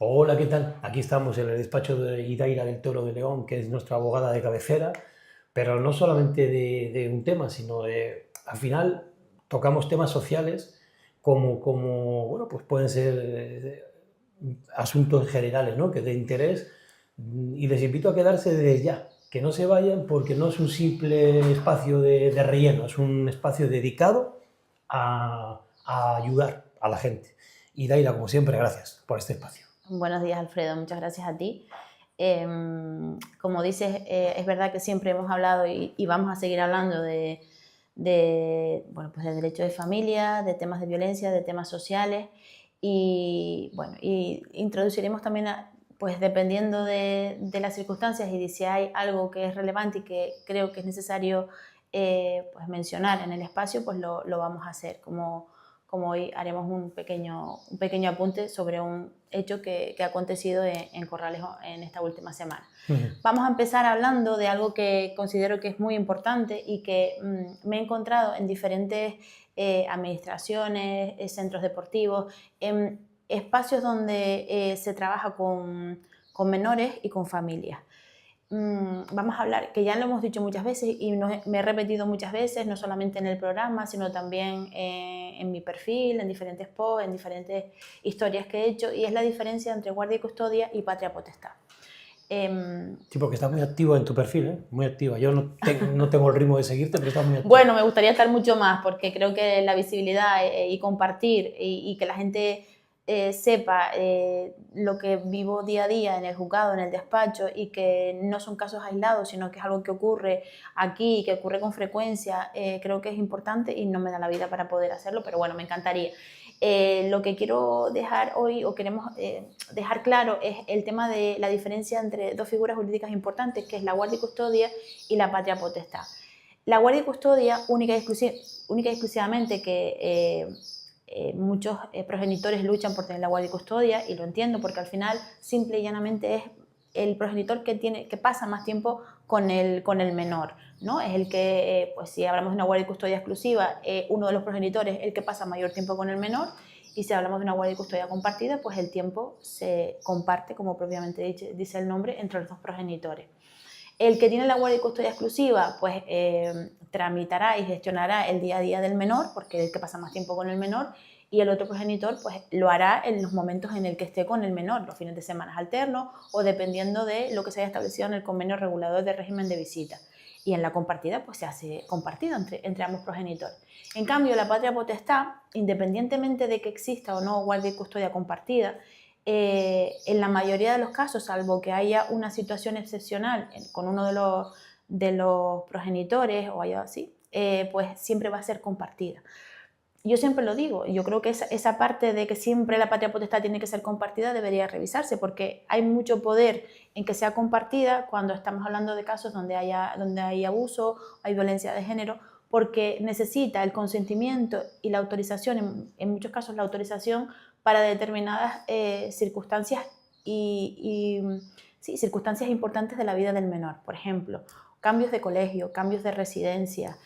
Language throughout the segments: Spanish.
Hola, ¿qué tal? Aquí estamos en el despacho de Idaira del Toro de León, que es nuestra abogada de cabecera, pero no solamente de un tema, sino al final tocamos temas sociales bueno, pues pueden ser asuntos generales, ¿no? Que de interés, y les invito a quedarse desde ya, que no se vayan porque no es un simple espacio de relleno, es un espacio dedicado a ayudar a la gente. Idaira, como siempre, gracias por este espacio. Buenos días, Alfredo. Muchas gracias a ti. Como dices, es verdad que siempre hemos hablado y vamos a seguir hablando bueno, pues de derecho de familia, de temas de violencia, de temas sociales y introduciremos también, pues dependiendo de las circunstancias y de si hay algo que es relevante y que creo que es necesario pues mencionar en el espacio, pues lo vamos a hacer. Como hoy haremos un pequeño apunte sobre un hecho que ha acontecido en Corralejo en esta última semana. Vamos a empezar hablando de algo que considero que es muy importante y que me he encontrado en diferentes administraciones, centros deportivos, en espacios donde se trabaja con menores y con familias. Vamos a hablar, que ya lo hemos dicho muchas veces y me he repetido muchas veces, no solamente en el programa, sino también en mi perfil, en diferentes posts, en diferentes historias que he hecho, y es la diferencia entre guardia y custodia y patria potestad. Sí, porque estás muy activo en tu perfil, ¿eh? Muy activa. Yo no tengo el ritmo de seguirte, pero estás muy activo. Bueno, me gustaría estar mucho más porque creo que la visibilidad y compartir y que la gente sepa lo que vivo día a día en el juzgado, en el despacho, y que no son casos aislados, sino que es algo que ocurre aquí y que ocurre con frecuencia, creo que es importante y no me da la vida para poder hacerlo, pero bueno, me encantaría. Lo que quiero dejar hoy, o queremos dejar claro, es el tema de la diferencia entre dos figuras jurídicas importantes, que es la guardia y custodia y la patria potestad. La guardia y custodia, única y exclusivamente, que muchos progenitores luchan por tener la guardia y custodia, y lo entiendo porque al final simple y llanamente es el progenitor que pasa más tiempo con el menor, ¿no? Es el que, pues si hablamos de una guardia y custodia exclusiva, uno de los progenitores es el que pasa mayor tiempo con el menor, y si hablamos de una guardia y custodia compartida, pues el tiempo se comparte, como propiamente dice el nombre, entre los dos progenitores. El que tiene la guardia y custodia exclusiva, pues tramitará y gestionará el día a día del menor, porque es el que pasa más tiempo con el menor, y el otro progenitor pues lo hará en los momentos en el que esté con el menor, los fines de semana alternos o dependiendo de lo que se haya establecido en el convenio regulador de régimen de visita. Y en la compartida pues se hace compartido entre ambos progenitores. En cambio, la patria potestad, independientemente de que exista o no guardia y custodia compartida, en la mayoría de los casos, salvo que haya una situación excepcional con uno de los progenitores o algo así, pues siempre va a ser compartida. Yo siempre lo digo, yo creo que esa parte de que siempre la patria potestad tiene que ser compartida debería revisarse, porque hay mucho poder en que sea compartida cuando estamos hablando de casos donde hay abuso, hay violencia de género, porque necesita el consentimiento y la autorización, en muchos casos la autorización para determinadas circunstancias sí, circunstancias importantes de la vida del menor. Por ejemplo, cambios de colegio, cambios de residencia,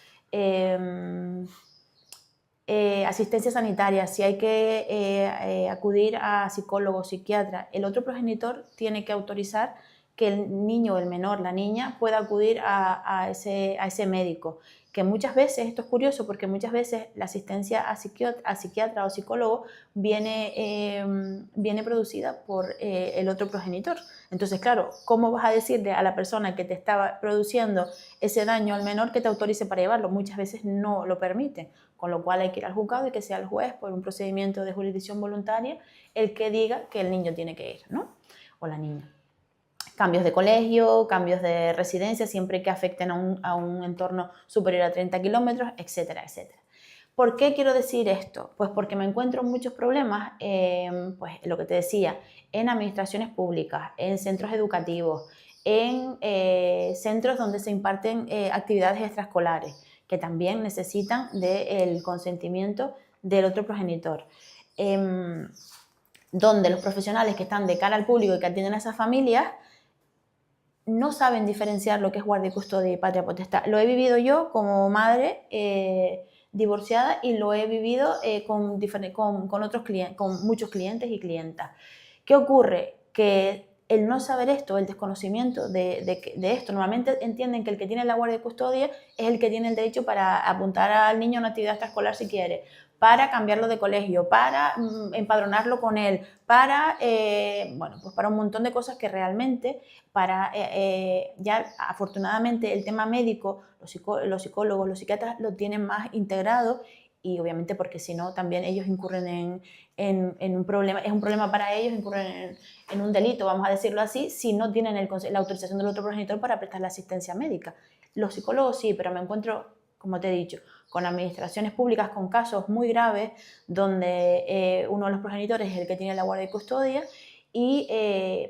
asistencia sanitaria, si hay que acudir a psicólogo, psiquiatra, el otro progenitor tiene que autorizar que el niño, el menor, la niña pueda acudir a ese médico. Que muchas veces, esto es curioso, porque muchas veces la asistencia a psiquiatra o psicólogo viene producida por el otro progenitor. Entonces, claro, ¿cómo vas a decirle a la persona que te estaba produciendo ese daño al menor que te autorice para llevarlo? Muchas veces no lo permiten, con lo cual hay que ir al juzgado y que sea el juez, por un procedimiento de jurisdicción voluntaria, el que diga que el niño tiene que ir, ¿no? O la niña. Cambios de colegio, cambios de residencia, siempre que afecten a un entorno superior a 30 kilómetros, etcétera, etcétera. ¿Por qué quiero decir esto? Pues porque me encuentro muchos problemas, pues lo que te decía, en administraciones públicas, en centros educativos, en centros donde se imparten actividades extraescolares, que también necesitan del consentimiento del otro progenitor. Donde los profesionales que están de cara al público y que atienden a esas familias no saben diferenciar lo que es guardia y custodia y patria potestad. Lo he vivido yo como madre divorciada y lo he vivido con muchos clientes y clientas. ¿Qué ocurre? Que el no saber esto, el desconocimiento de esto, normalmente entienden que el que tiene la guardia y custodia es el que tiene el derecho para apuntar al niño a una actividad extraescolar si quiere, para cambiarlo de colegio, para empadronarlo con él, para, bueno, pues para un montón de cosas que realmente, ya afortunadamente el tema médico, los psicólogos, los psiquiatras lo tienen más integrado, y obviamente porque si no también ellos incurren en un problema, es un problema para ellos, incurren en un delito, vamos a decirlo así, si no tienen la autorización del otro progenitor para prestar la asistencia médica. Los psicólogos sí, pero me encuentro, como te he dicho, con administraciones públicas con casos muy graves donde uno de los progenitores es el que tiene la guardia y custodia y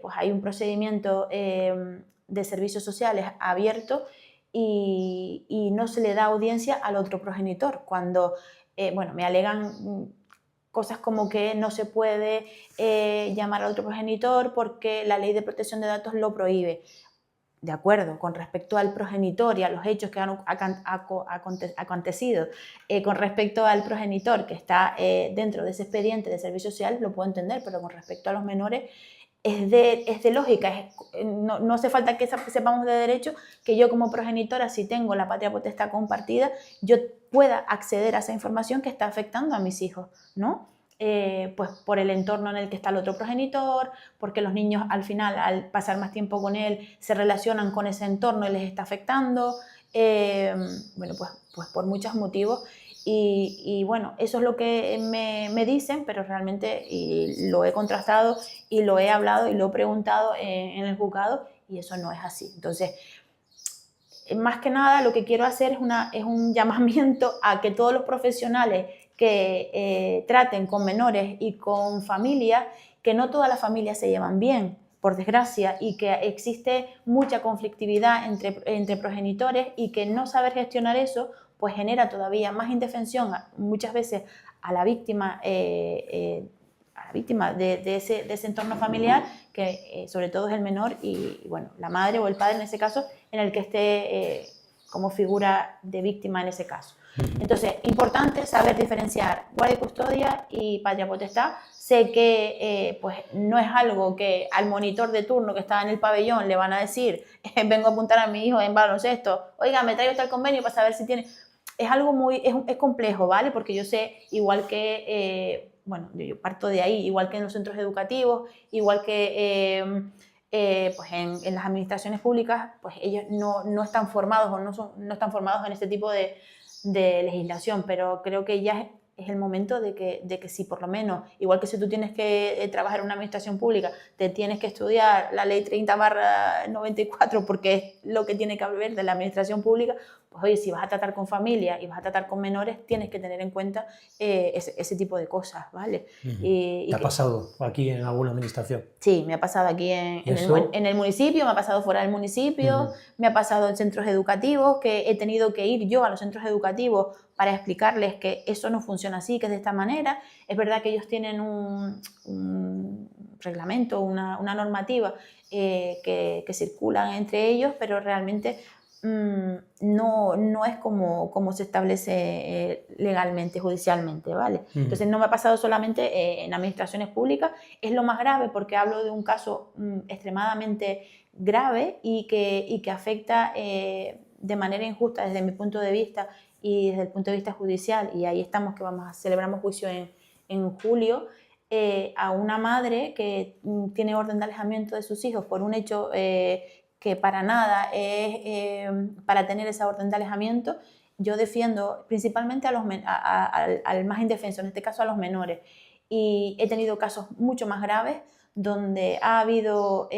pues hay un procedimiento de servicios sociales abierto y no se le da audiencia al otro progenitor. Cuando, bueno, me alegan cosas como que no se puede llamar al otro progenitor porque la ley de protección de datos lo prohíbe. De acuerdo, con respecto al progenitor y a los hechos que han acontecido, con respecto al progenitor que está dentro de ese expediente de servicio social, lo puedo entender, pero con respecto a los menores es de lógica, no hace falta que sepamos de derecho que yo como progenitora, si tengo la patria potestad compartida, yo pueda acceder a esa información que está afectando a mis hijos, ¿no? Pues por el entorno en el que está el otro progenitor, porque los niños al final, al pasar más tiempo con él, se relacionan con ese entorno y les está afectando, bueno, pues por muchos motivos. Y bueno, eso es lo que me dicen, pero realmente y lo he contrastado y lo he hablado y lo he preguntado en el juzgado y eso no es así. Entonces, más que nada lo que quiero hacer es un llamamiento a que todos los profesionales que traten con menores y con familias, que no todas las familias se llevan bien, por desgracia, y que existe mucha conflictividad entre progenitores y que no saber gestionar eso pues genera todavía más indefensión muchas veces a la víctima de ese entorno familiar, que sobre todo es el menor y, bueno, la madre o el padre en ese caso, en el que esté como figura de víctima en ese caso. Entonces, importante saber diferenciar guardia y custodia y patria potestad. Sé que pues no es algo que al monitor de turno que está en el pabellón le van a decir, vengo a apuntar a mi hijo en baloncesto, oiga, me traigo el convenio para saber si tiene... Es algo es complejo, ¿vale? Porque yo sé, igual que, bueno, yo parto de ahí, igual que en los centros educativos, igual que pues en las administraciones públicas, pues ellos no están formados o no están formados en este tipo de legislación, pero creo que ya es el momento de que si por lo menos, igual que si tú tienes que trabajar en una administración pública, te tienes que estudiar la ley 30/94 porque es lo que tiene que haber de la administración pública, pues oye, si vas a tratar con familias y vas a tratar con menores, tienes que tener en cuenta ese tipo de cosas, ¿vale? ¿Te ha pasado aquí en alguna administración? Sí, me ha pasado aquí en el municipio, me ha pasado fuera del municipio, me ha pasado en centros educativos, que he tenido que ir yo a los centros educativos para explicarles que eso no funciona así, que es de esta manera. Es verdad que ellos tienen un reglamento, una normativa que circulan entre ellos, pero realmente no es como se establece legalmente, judicialmente, ¿vale? Entonces no me ha pasado solamente en administraciones públicas, es lo más grave porque hablo de un caso extremadamente grave y que afecta de manera injusta desde mi punto de vista y desde el punto de vista judicial, y ahí estamos que celebramos juicio en julio, a una madre que tiene orden de alejamiento de sus hijos por un hecho que para nada es para tener esa orden de alejamiento. Yo defiendo principalmente al más indefenso, en este caso a los menores, y he tenido casos mucho más graves donde ha habido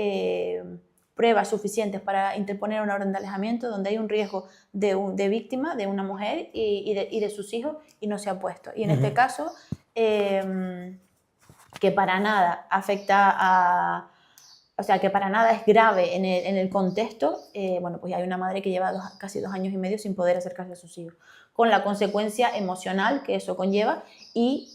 pruebas suficientes para interponer una orden de alejamiento, donde hay un riesgo de víctima, de una mujer y de sus hijos, y no se ha puesto. Y en este caso, que para nada afecta o sea, que para nada es grave en el contexto, bueno, pues hay una madre que lleva casi 2 años y medio sin poder acercarse a sus hijos, con la consecuencia emocional que eso conlleva, y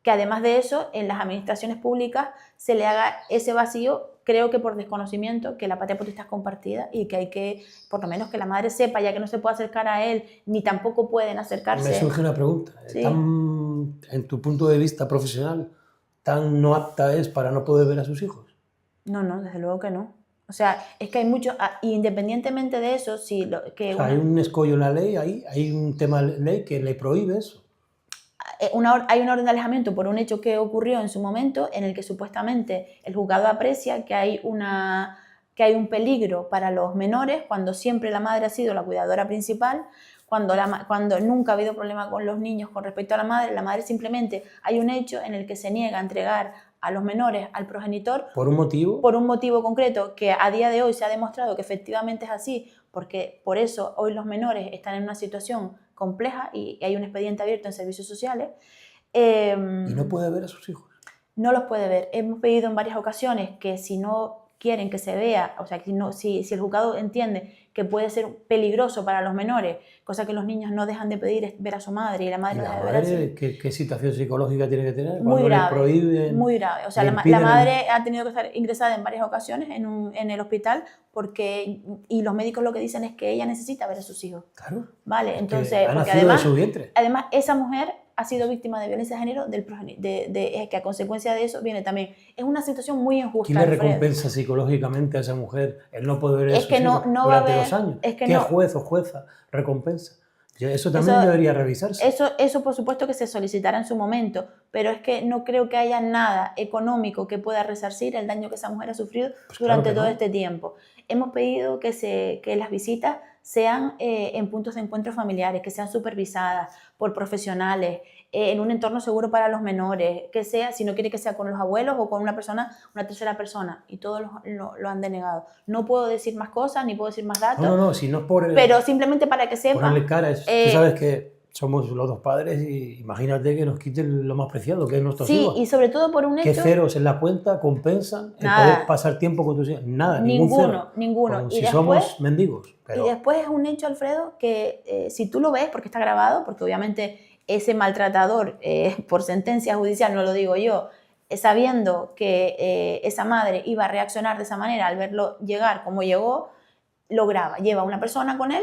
que además de eso, en las administraciones públicas se le haga ese vacío, creo que por desconocimiento, que la patria potestad es compartida y que hay que, por lo menos que la madre sepa, ya que no se puede acercar a él, ni tampoco pueden acercarse. Me surge una pregunta. Sí. En tu punto de vista profesional, tan no apta es para no poder ver a sus hijos? No, no, desde luego que no. O sea, es que hay mucho, independientemente de eso, si que O sea, hay un escollo en la ley ahí, hay un tema de ley que le prohíbe eso. hay una orden de alejamiento por un hecho que ocurrió en su momento en el que supuestamente el juzgado aprecia que hay un peligro para los menores cuando siempre la madre ha sido la cuidadora principal, cuando nunca ha habido problema con los niños con respecto a la madre simplemente hay un hecho en el que se niega a entregar a los menores al progenitor ¿Por un motivo? por un motivo concreto que a día de hoy se ha demostrado que efectivamente es así, porque por eso hoy los menores están en una situación compleja y hay un expediente abierto en servicios sociales. ¿Y no puede ver a sus hijos? No los puede ver. Hemos pedido en varias ocasiones que si no quieren que se vea, o sea, si el juzgado entiende que puede ser peligroso para los menores, cosa que los niños no dejan de pedir ver a su madre y la madre ¿Y no la deja de ver a su madre qué situación psicológica tiene que tener? muy Cuando grave, le prohíben, muy grave. O sea, le la impiden madre ha tenido que estar ingresada en varias ocasiones en el hospital y los médicos lo que dicen es que ella necesita ver a sus hijos. Claro. Vale, Es que entonces, ha porque nacido de su vientre. además esa mujer ha sido víctima de violencia de género que a consecuencia de eso viene también. Es una situación muy injusta. ¿Quién le Alfredo. recompensa psicológicamente a esa mujer el no poder ver a Es sus que hijos no va a durante haber- 2 años? es que ¿Qué no. juez o jueza recompensa? Eso también Eso- debería revisarse. Eso por supuesto que se solicitará en su momento, pero es que no creo que haya nada económico que pueda resarcir el daño que esa mujer ha sufrido Pues durante claro que todo no. este tiempo. Hemos pedido que las visitas sean en puntos de encuentro familiares, que sean supervisadas por profesionales, en un entorno seguro para los menores, que sea, si no quiere que sea con los abuelos o con una tercera persona, y todos lo han denegado. No puedo decir más cosas, ni puedo decir más datos, No, si no es por pero simplemente para que sepan. ponerle cara. Tú sabes que somos los dos padres y imagínate que nos quiten lo más preciado, que es nuestros Sí, hijos. y sobre todo por un ¿Qué hecho... ceros en la cuenta compensan el Nada. poder pasar tiempo con tus hijos? Nada, ningún cero. Ninguno. Como Y si después, somos mendigos. Pero y después es un hecho, Alfredo, que si tú lo ves, porque está grabado, porque obviamente ese maltratador, por sentencia judicial, no lo digo yo, sabiendo que esa madre iba a reaccionar de esa manera al verlo llegar como llegó, lo graba. Lleva a una persona con él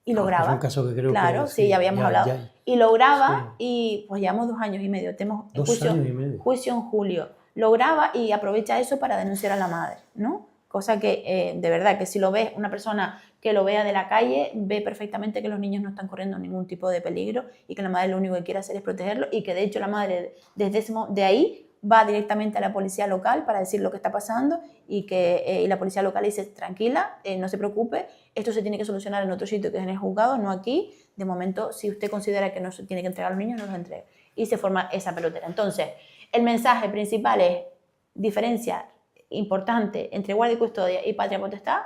y lo graba. Es un caso que creo claro, que sí, ya habíamos hablado. Y lo graba y pues llevamos 2 años y medio. Tenemos 2 años y medio. Juicio en julio. Lo graba y aprovecha eso para denunciar a la madre, ¿no? Cosa que, de verdad, que si lo ves, una persona que lo vea de la calle, ve perfectamente que los niños no están corriendo ningún tipo de peligro y que la madre lo único que quiere hacer es protegerlo y que de hecho la madre de ahí va directamente a la policía local para decir lo que está pasando y que y la policía local dice, tranquila, no se preocupe, esto se tiene que solucionar en otro sitio que es en el juzgado, no aquí. De momento, si usted considera que no se tiene que entregar a los niños, no los entregue. Y se forma esa pelotera. Entonces, el mensaje principal es diferencia importante entre guardia y custodia y patria potestad.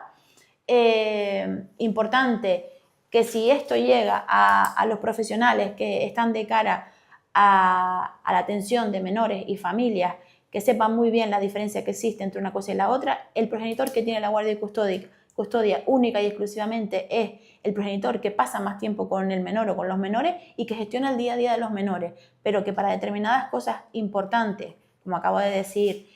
Importante que si esto llega a los profesionales que están de cara a la atención de menores y familias, que sepan muy bien la diferencia que existe entre una cosa y la otra. El progenitor que tiene la guardia y custodia única y exclusivamente es el progenitor que pasa más tiempo con el menor o con los menores y que gestiona el día a día de los menores, pero que para determinadas cosas importantes, como acabo de decir,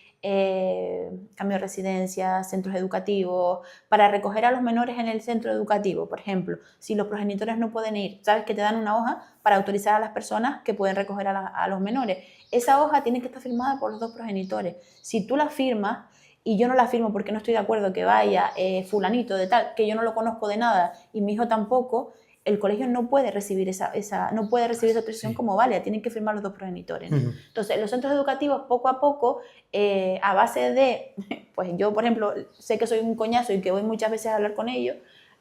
cambio de residencia, centros educativos, para recoger a los menores en el centro educativo, por ejemplo, si los progenitores no pueden ir, sabes que te dan una hoja para autorizar a las personas que pueden recoger a los menores. Esa hoja tiene que estar firmada por los dos progenitores. Si tú la firmas y yo no la firmo porque no estoy de acuerdo que vaya fulanito de tal, que yo no lo conozco de nada y mi hijo tampoco, el colegio no puede recibir esa autorización como válida, tienen que firmar los dos progenitores, ¿no? Entonces, los centros educativos, poco a poco, a base de, pues yo, por ejemplo, sé que soy un coñazo y que voy muchas veces a hablar con ellos,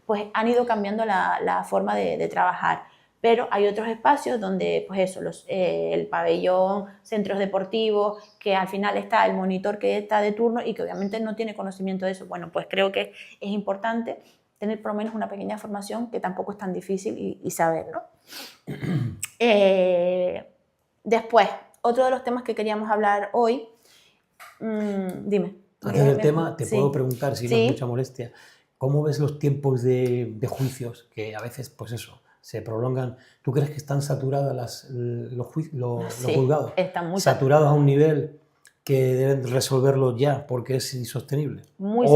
pues han ido cambiando la forma de trabajar. Pero hay otros espacios donde, pues eso, el pabellón, centros deportivos, que al final está el monitor que está de turno y que obviamente no tiene conocimiento de eso. Bueno, pues creo que es importante tener por lo menos una pequeña formación que tampoco es tan difícil y saberlo. Después, otro de los temas que queríamos hablar hoy, dime. Antes del tema, te puedo preguntar, si no es mucha molestia, ¿cómo ves los tiempos de juicios que a veces, pues eso, se prolongan? ¿Tú crees que están saturados los juzgados? Están muy saturados a un nivel que deben resolverlo ya porque es insostenible. Muy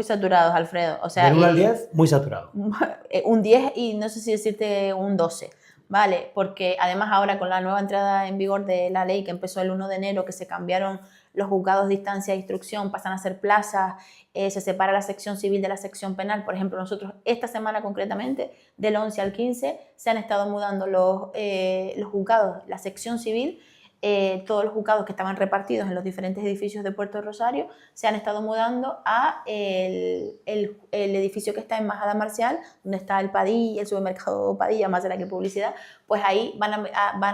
saturados, Alfredo. O sea, del 1 al 10, muy saturado. Un 10 y no sé si decirte un 12. ¿vale? Porque además ahora con la nueva entrada en vigor de la ley que empezó el 1 de enero, que se cambiaron los juzgados de instancia de instrucción, pasan a ser plazas, se separa la sección civil de la sección penal. Por ejemplo, nosotros esta semana concretamente, del 11 al 15, se han estado mudando los juzgados, la sección civil, todos los juzgados que estaban repartidos en los diferentes edificios de Puerto Rosario se han estado mudando a el edificio que está en Majada Marcial, donde está el Padilla, el supermercado Padilla, más de la que publicidad. Pues ahí van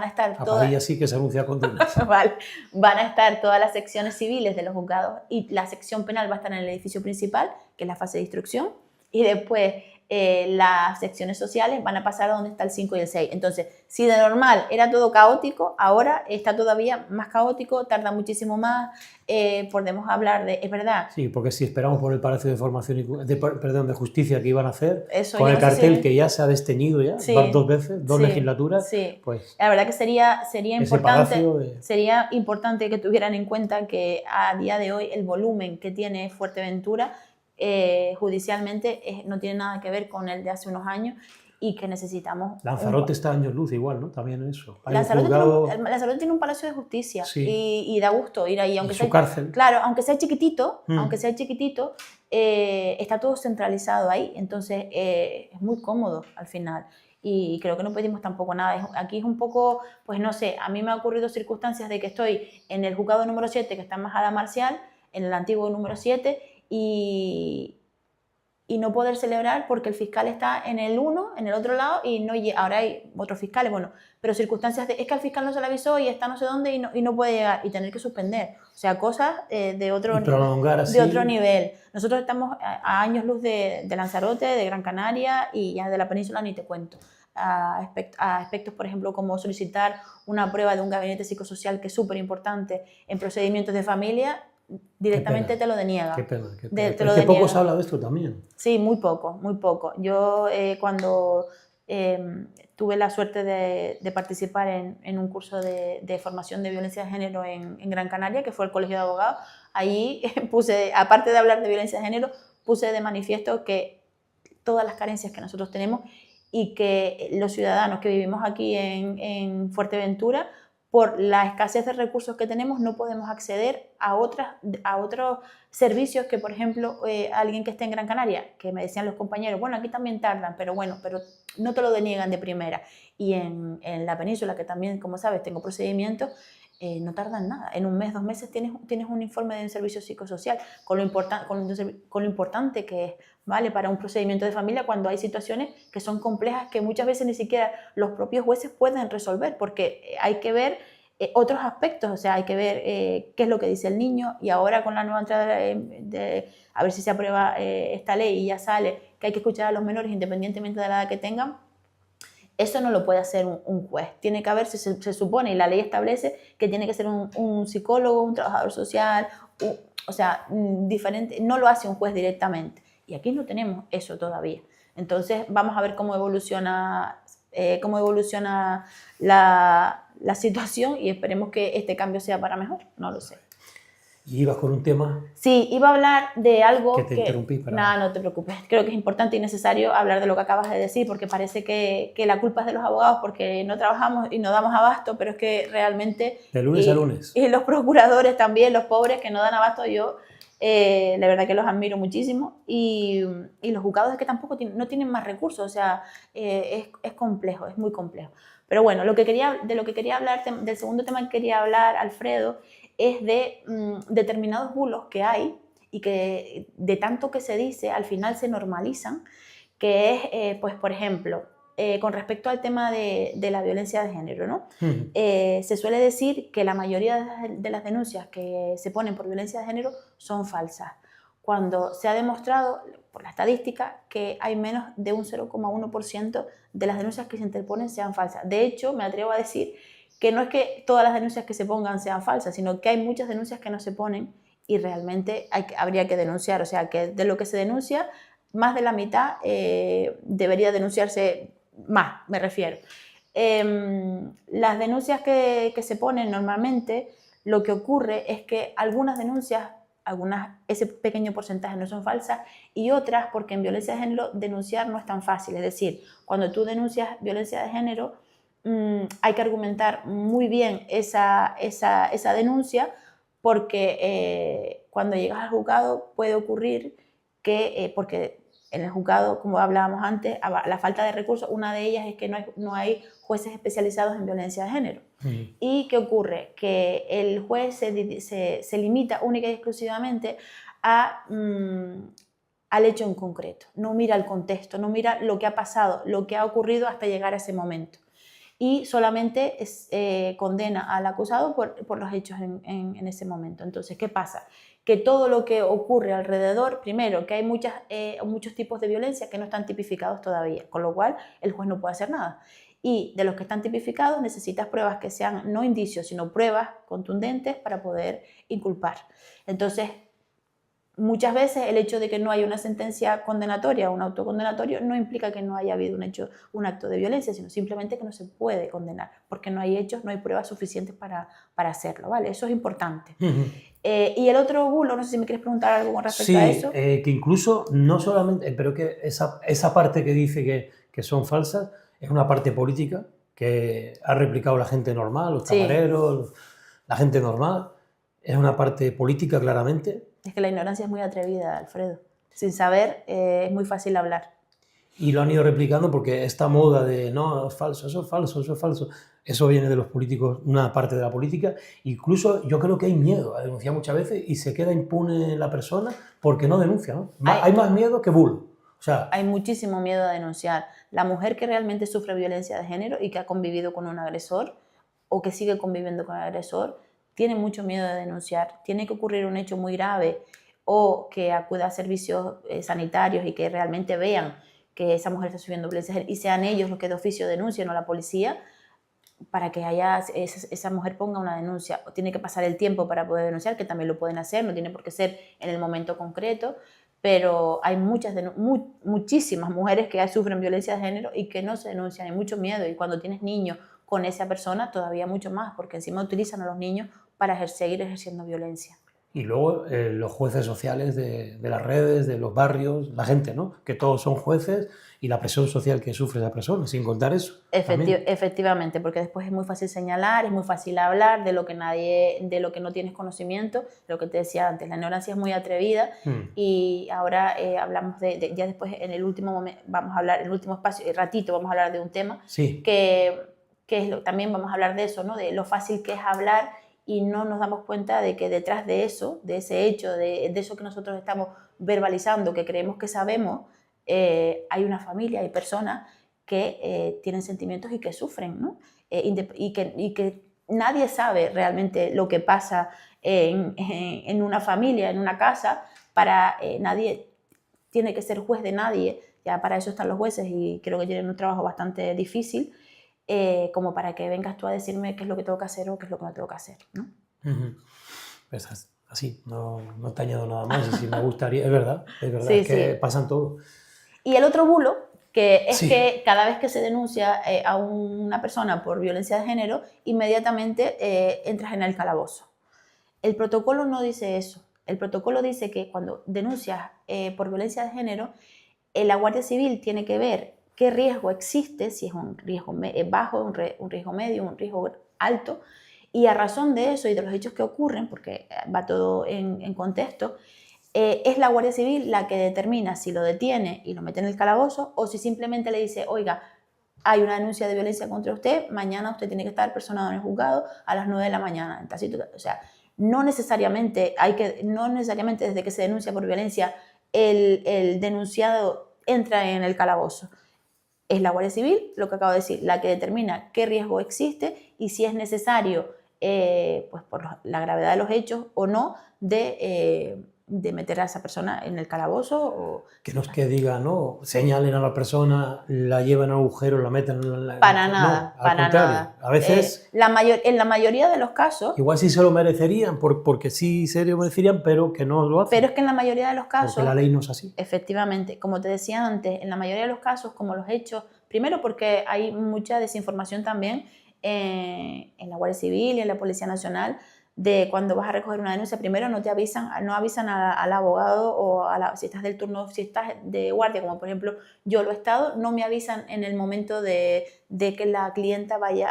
a estar A todas... Padilla sí que se anuncia con Dunas. Vale. Van a estar todas las secciones civiles de los juzgados y la sección penal va a estar en el edificio principal, que es la fase de instrucción, y después las secciones sociales van a pasar a donde está el 5 y el 6. Entonces, si de normal era todo caótico, ahora está todavía más caótico, tarda muchísimo más, podemos hablar de... Es verdad. Sí, porque si esperamos por el Palacio de Formación de Justicia que iban a hacer, Eso con yo el no sé cartel si... que ya se ha desteñido ya, Sí, 2 veces, 2 sí, legislaturas, sí. pues la verdad que sería ese importante que tuvieran en cuenta que a día de hoy el volumen que tiene Fuerteventura judicialmente no tiene nada que ver con el de hace unos años y que necesitamos... Lanzarote está a años luz igual, ¿no? También en eso. Lanzarote tiene un palacio de justicia, sí, y da gusto ir ahí, aunque y su cárcel. Claro, aunque sea chiquitito, está todo centralizado ahí, entonces es muy cómodo al final. Y creo que no pedimos tampoco nada. Aquí es un poco, pues no sé, a mí me ha ocurrido circunstancias de que estoy en el juzgado número 7, que está en Majada Marcial, en el antiguo número 7, y no poder celebrar porque el fiscal está en el 1, en el otro lado, y no ahora hay otros fiscales, bueno, pero circunstancias es que al fiscal no se le avisó y está no sé dónde y no puede llegar y tener que suspender. O sea, cosas de otro nivel. Nosotros estamos a años luz de Lanzarote, de Gran Canaria y ya de la península ni te cuento. A aspectos, por ejemplo, como solicitar una prueba de un gabinete psicosocial, que es súper importante en procedimientos de familia, directamente te lo deniega. Qué pena. Hace poco se habla de esto también. Sí, muy poco, muy poco. Yo cuando tuve la suerte de participar en un curso de formación de violencia de género en Gran Canaria, que fue el Colegio de Abogados, ahí puse, aparte de hablar de violencia de género, puse de manifiesto que todas las carencias que nosotros tenemos y que los ciudadanos que vivimos aquí en Fuerteventura, por la escasez de recursos que tenemos, no podemos acceder a otros servicios que, por ejemplo, alguien que esté en Gran Canaria, que me decían los compañeros, bueno, aquí también tardan, pero no te lo deniegan de primera. Y en la península, que también, como sabes, tengo procedimientos, no tardan nada. En un mes, 2 meses tienes un informe de un servicio psicosocial, con lo importante que es, ¿vale? Para un procedimiento de familia, cuando hay situaciones que son complejas, que muchas veces ni siquiera los propios jueces pueden resolver, porque hay que ver otros aspectos, o sea, hay que ver qué es lo que dice el niño, y ahora con la nueva entrada a ver si se aprueba esta ley y ya sale, que hay que escuchar a los menores independientemente de la edad que tengan. Eso no lo puede hacer un juez. Tiene que haber, se supone, y la ley establece que tiene que ser un psicólogo, un trabajador social, o sea, diferente. No lo hace un juez directamente. Y aquí no tenemos eso todavía. Entonces, vamos a ver cómo evoluciona la situación, y esperemos que este cambio sea para mejor. No lo sé. ¿Y ibas con un tema? Sí, iba a hablar de algo que... te interrumpí. Nada, no te preocupes. Creo que es importante y necesario hablar de lo que acabas de decir, porque parece que la culpa es de los abogados porque no trabajamos y no damos abasto, pero es que realmente... De lunes a lunes. Y los procuradores también, los pobres que no dan abasto, yo la verdad que los admiro muchísimo. Y los juzgados es que tampoco no tienen más recursos, o sea, es complejo, es muy complejo. Pero bueno, de lo que quería hablar, del segundo tema que quería hablar, Alfredo, es de determinados bulos que hay y que de tanto que se dice al final se normalizan, que es, pues por ejemplo, con respecto al tema de la violencia de género, ¿no? Se suele decir que la mayoría de las denuncias que se ponen por violencia de género son falsas, cuando se ha demostrado por la estadística que hay menos de un 0,1% de las denuncias que se interponen sean falsas. De hecho, me atrevo a decir que no es que todas las denuncias que se pongan sean falsas, sino que hay muchas denuncias que no se ponen y realmente habría que denunciar. O sea, que de lo que se denuncia, más de la mitad debería denunciarse más, me refiero. Las denuncias que se ponen normalmente, lo que ocurre es que algunas denuncias, ese pequeño porcentaje no son falsas, y otras, porque en violencia de género denunciar no es tan fácil. Es decir, cuando tú denuncias violencia de género, hay que argumentar muy bien esa denuncia, porque cuando llegas al juzgado puede ocurrir que, porque en el juzgado, como hablábamos antes, la falta de recursos, una de ellas es que no hay jueces especializados en violencia de género. ¿Y qué ocurre? Que el juez se limita única y exclusivamente al hecho en concreto, no mira el contexto, no mira lo que ha pasado, lo que ha ocurrido hasta llegar a ese momento. Y solamente condena al acusado por los hechos en ese momento. Entonces, ¿qué pasa? Que todo lo que ocurre alrededor, primero, que hay muchos tipos de violencia que no están tipificados todavía, con lo cual el juez no puede hacer nada. Y de los que están tipificados necesitas pruebas que sean no indicios, sino pruebas contundentes para poder inculpar. Entonces, muchas veces el hecho de que no haya una sentencia condenatoria o un auto condenatorio no implica que no haya habido un acto de violencia, sino simplemente que no se puede condenar, porque no hay hechos, no hay pruebas suficientes para hacerlo, ¿vale? Eso es importante. Y el otro bulo, no sé si me quieres preguntar algo con respecto a eso. Que incluso no solamente, pero que esa parte que dice que son falsas es una parte política que ha replicado la gente normal, los camareros, la gente normal. Es una parte política, claramente. Es que la ignorancia es muy atrevida, Alfredo. Sin saber es muy fácil hablar. Y lo han ido replicando porque esta moda de no, es falso, eso es falso, eso es falso, eso viene de los políticos, una parte de la política. Incluso yo creo que hay miedo a denunciar muchas veces y se queda impune la persona porque no denuncia, ¿no? Hay más miedo que bulo. O sea, hay muchísimo miedo a denunciar. La mujer que realmente sufre violencia de género y que ha convivido con un agresor o que sigue conviviendo con el agresor, tiene mucho miedo de denunciar. Tiene que ocurrir un hecho muy grave o que acuda a servicios sanitarios y que realmente vean que esa mujer está sufriendo violencia de género y sean ellos los que de oficio denuncien o la policía, para que esa mujer ponga una denuncia. Tiene que pasar el tiempo para poder denunciar, que también lo pueden hacer, no tiene por qué ser en el momento concreto, pero hay muchísimas mujeres que sufren violencia de género y que no se denuncian, hay mucho miedo, y cuando tienes niños con esa persona todavía mucho más, porque encima utilizan a los niños para seguir ejerciendo violencia. Y luego los jueces sociales de las redes, de los barrios, la gente, ¿no? Que todos son jueces, y la presión social que sufre esa persona, sin contar eso. Efectivamente, porque después es muy fácil señalar, es muy fácil hablar de lo que no tienes conocimiento, lo que te decía antes, la ignorancia es muy atrevida. Y ahora hablamos ya después en el último momento, vamos a hablar, en el último espacio, ratito vamos a hablar de un tema que también vamos a hablar de eso, ¿no? De lo fácil que es hablar, y no nos damos cuenta de que detrás de eso, de ese hecho, de eso que nosotros estamos verbalizando, que creemos que sabemos, hay una familia, hay personas que tienen sentimientos y que sufren, ¿no? Y que nadie sabe realmente lo que pasa en una familia, en una casa. Nadie tiene que ser juez de nadie, ya para eso están los jueces, y creo que tienen un trabajo bastante difícil, como para que vengas tú a decirme qué es lo que tengo que hacer o qué es lo que no tengo que hacer, ¿no? Pues así, no te añado nada más, y si me gustaría, es verdad Sí, es que pasan todo. Y el otro bulo, que es que cada vez que se denuncia a una persona por violencia de género, inmediatamente entras en el calabozo. El protocolo no dice eso. El protocolo dice que cuando denuncias por violencia de género, la Guardia Civil tiene que ver qué riesgo existe, si es un riesgo bajo, un riesgo medio, un riesgo alto, y a razón de eso y de los hechos que ocurren, porque va todo en contexto, es la Guardia Civil la que determina si lo detiene y lo mete en el calabozo, o si simplemente le dice, oiga, hay una denuncia de violencia contra usted, mañana usted tiene que estar personado en el juzgado a las 9 de la mañana. O sea, no necesariamente desde que se denuncia por violencia el denunciado entra en el calabozo. Es la Guardia Civil, lo que acabo de decir, la que determina qué riesgo existe y si es necesario, pues por la gravedad de los hechos o no, de meter a esa persona en el calabozo. Que no es que diga, no, señalen a la persona, la llevan al agujero, la meten en la... Para nada, no, al contrario. A veces... en la mayoría de los casos... Igual sí se lo merecerían, porque sí se lo merecerían, pero que no lo hacen. Pero es que en la mayoría de los casos... Porque la ley no es así. Efectivamente, como te decía antes, en la mayoría de los casos, como los hechos... Primero porque hay mucha desinformación también en la Guardia Civil y en la Policía Nacional de cuando vas a recoger una denuncia, primero no avisan al abogado o si estás del turno, si estás de guardia, como por ejemplo yo lo he estado, no me avisan en el momento de que la clienta vaya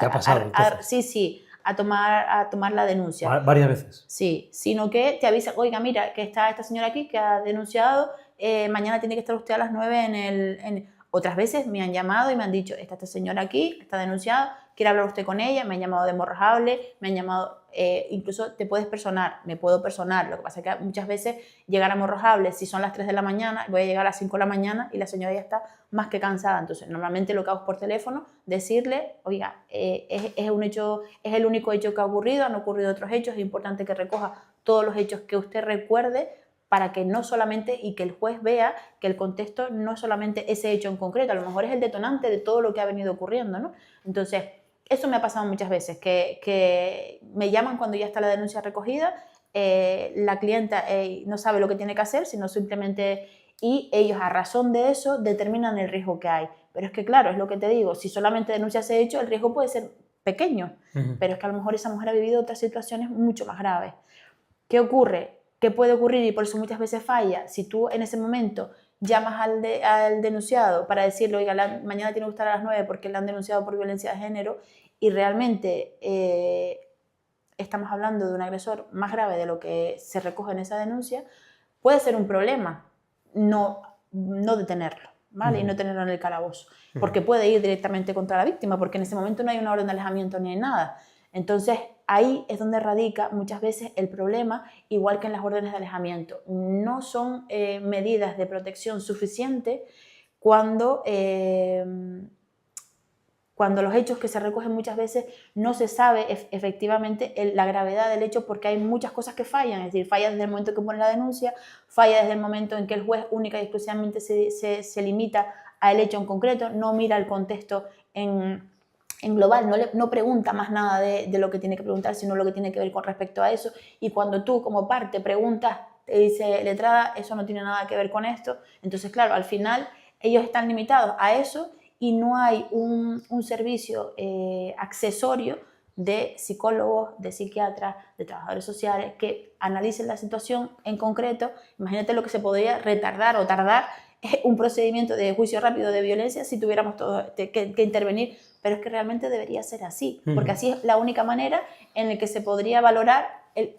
¿Te ha pasado, entonces? a tomar la denuncia. Varias veces. Sí, sino que te avisan, oiga, mira, que está esta señora aquí que ha denunciado, mañana tiene que estar usted a las 9 Otras veces me han llamado y me han dicho, está esta señora aquí, está denunciada, quiere hablar usted con ella, me han llamado de Morrojable, me han llamado, incluso te puedes personar, me puedo personar, lo que pasa es que muchas veces llegar a Morrojable, si son las 3 de la mañana, voy a llegar a las 5 de la mañana y la señora ya está más que cansada, entonces normalmente lo que hago es por teléfono, decirle, oiga, es el único hecho que ha ocurrido, han ocurrido otros hechos, es importante que recoja todos los hechos que usted recuerde, para que no solamente, y que el juez vea que el contexto no es solamente ese hecho en concreto, a lo mejor es el detonante de todo lo que ha venido ocurriendo, ¿no? Entonces, eso me ha pasado muchas veces, que me llaman cuando ya está la denuncia recogida, la clienta no sabe lo que tiene que hacer, sino simplemente, y ellos a razón de eso determinan el riesgo que hay. Pero es que claro, es lo que te digo, si solamente denuncia ese hecho, el riesgo puede ser pequeño, pero es que a lo mejor esa mujer ha vivido otras situaciones mucho más graves. ¿Qué ocurre? ¿Qué puede ocurrir? Y por eso muchas veces falla. Si tú en ese momento llamas al denunciado para decirle, oiga, mañana tiene que estar a las 9 porque le han denunciado por violencia de género, y realmente estamos hablando de un agresor más grave de lo que se recoge en esa denuncia, puede ser un problema no detenerlo, ¿vale? Y no tenerlo en el calabozo, porque puede ir directamente contra la víctima, porque en ese momento no hay una orden de alejamiento ni hay nada. Entonces, ahí es donde radica muchas veces el problema, igual que en las órdenes de alejamiento. No son medidas de protección suficientes cuando los hechos que se recogen muchas veces no se sabe efectivamente la gravedad del hecho, porque hay muchas cosas que fallan, es decir, falla desde el momento que pone la denuncia, falla desde el momento en que el juez única y exclusivamente se limita al hecho en concreto, no mira el contexto en global, no pregunta más nada de lo que tiene que preguntar, sino lo que tiene que ver con respecto a eso, y cuando tú como parte preguntas, te dice letrada, eso no tiene nada que ver con esto, entonces claro, al final ellos están limitados a eso y no hay un servicio accesorio de psicólogos, de psiquiatras, de trabajadores sociales que analicen la situación en concreto. Imagínate lo que se podría retardar o tardar un procedimiento de juicio rápido de violencia si tuviéramos que intervenir, pero es que realmente debería ser así, porque así es la única manera en la que se podría valorar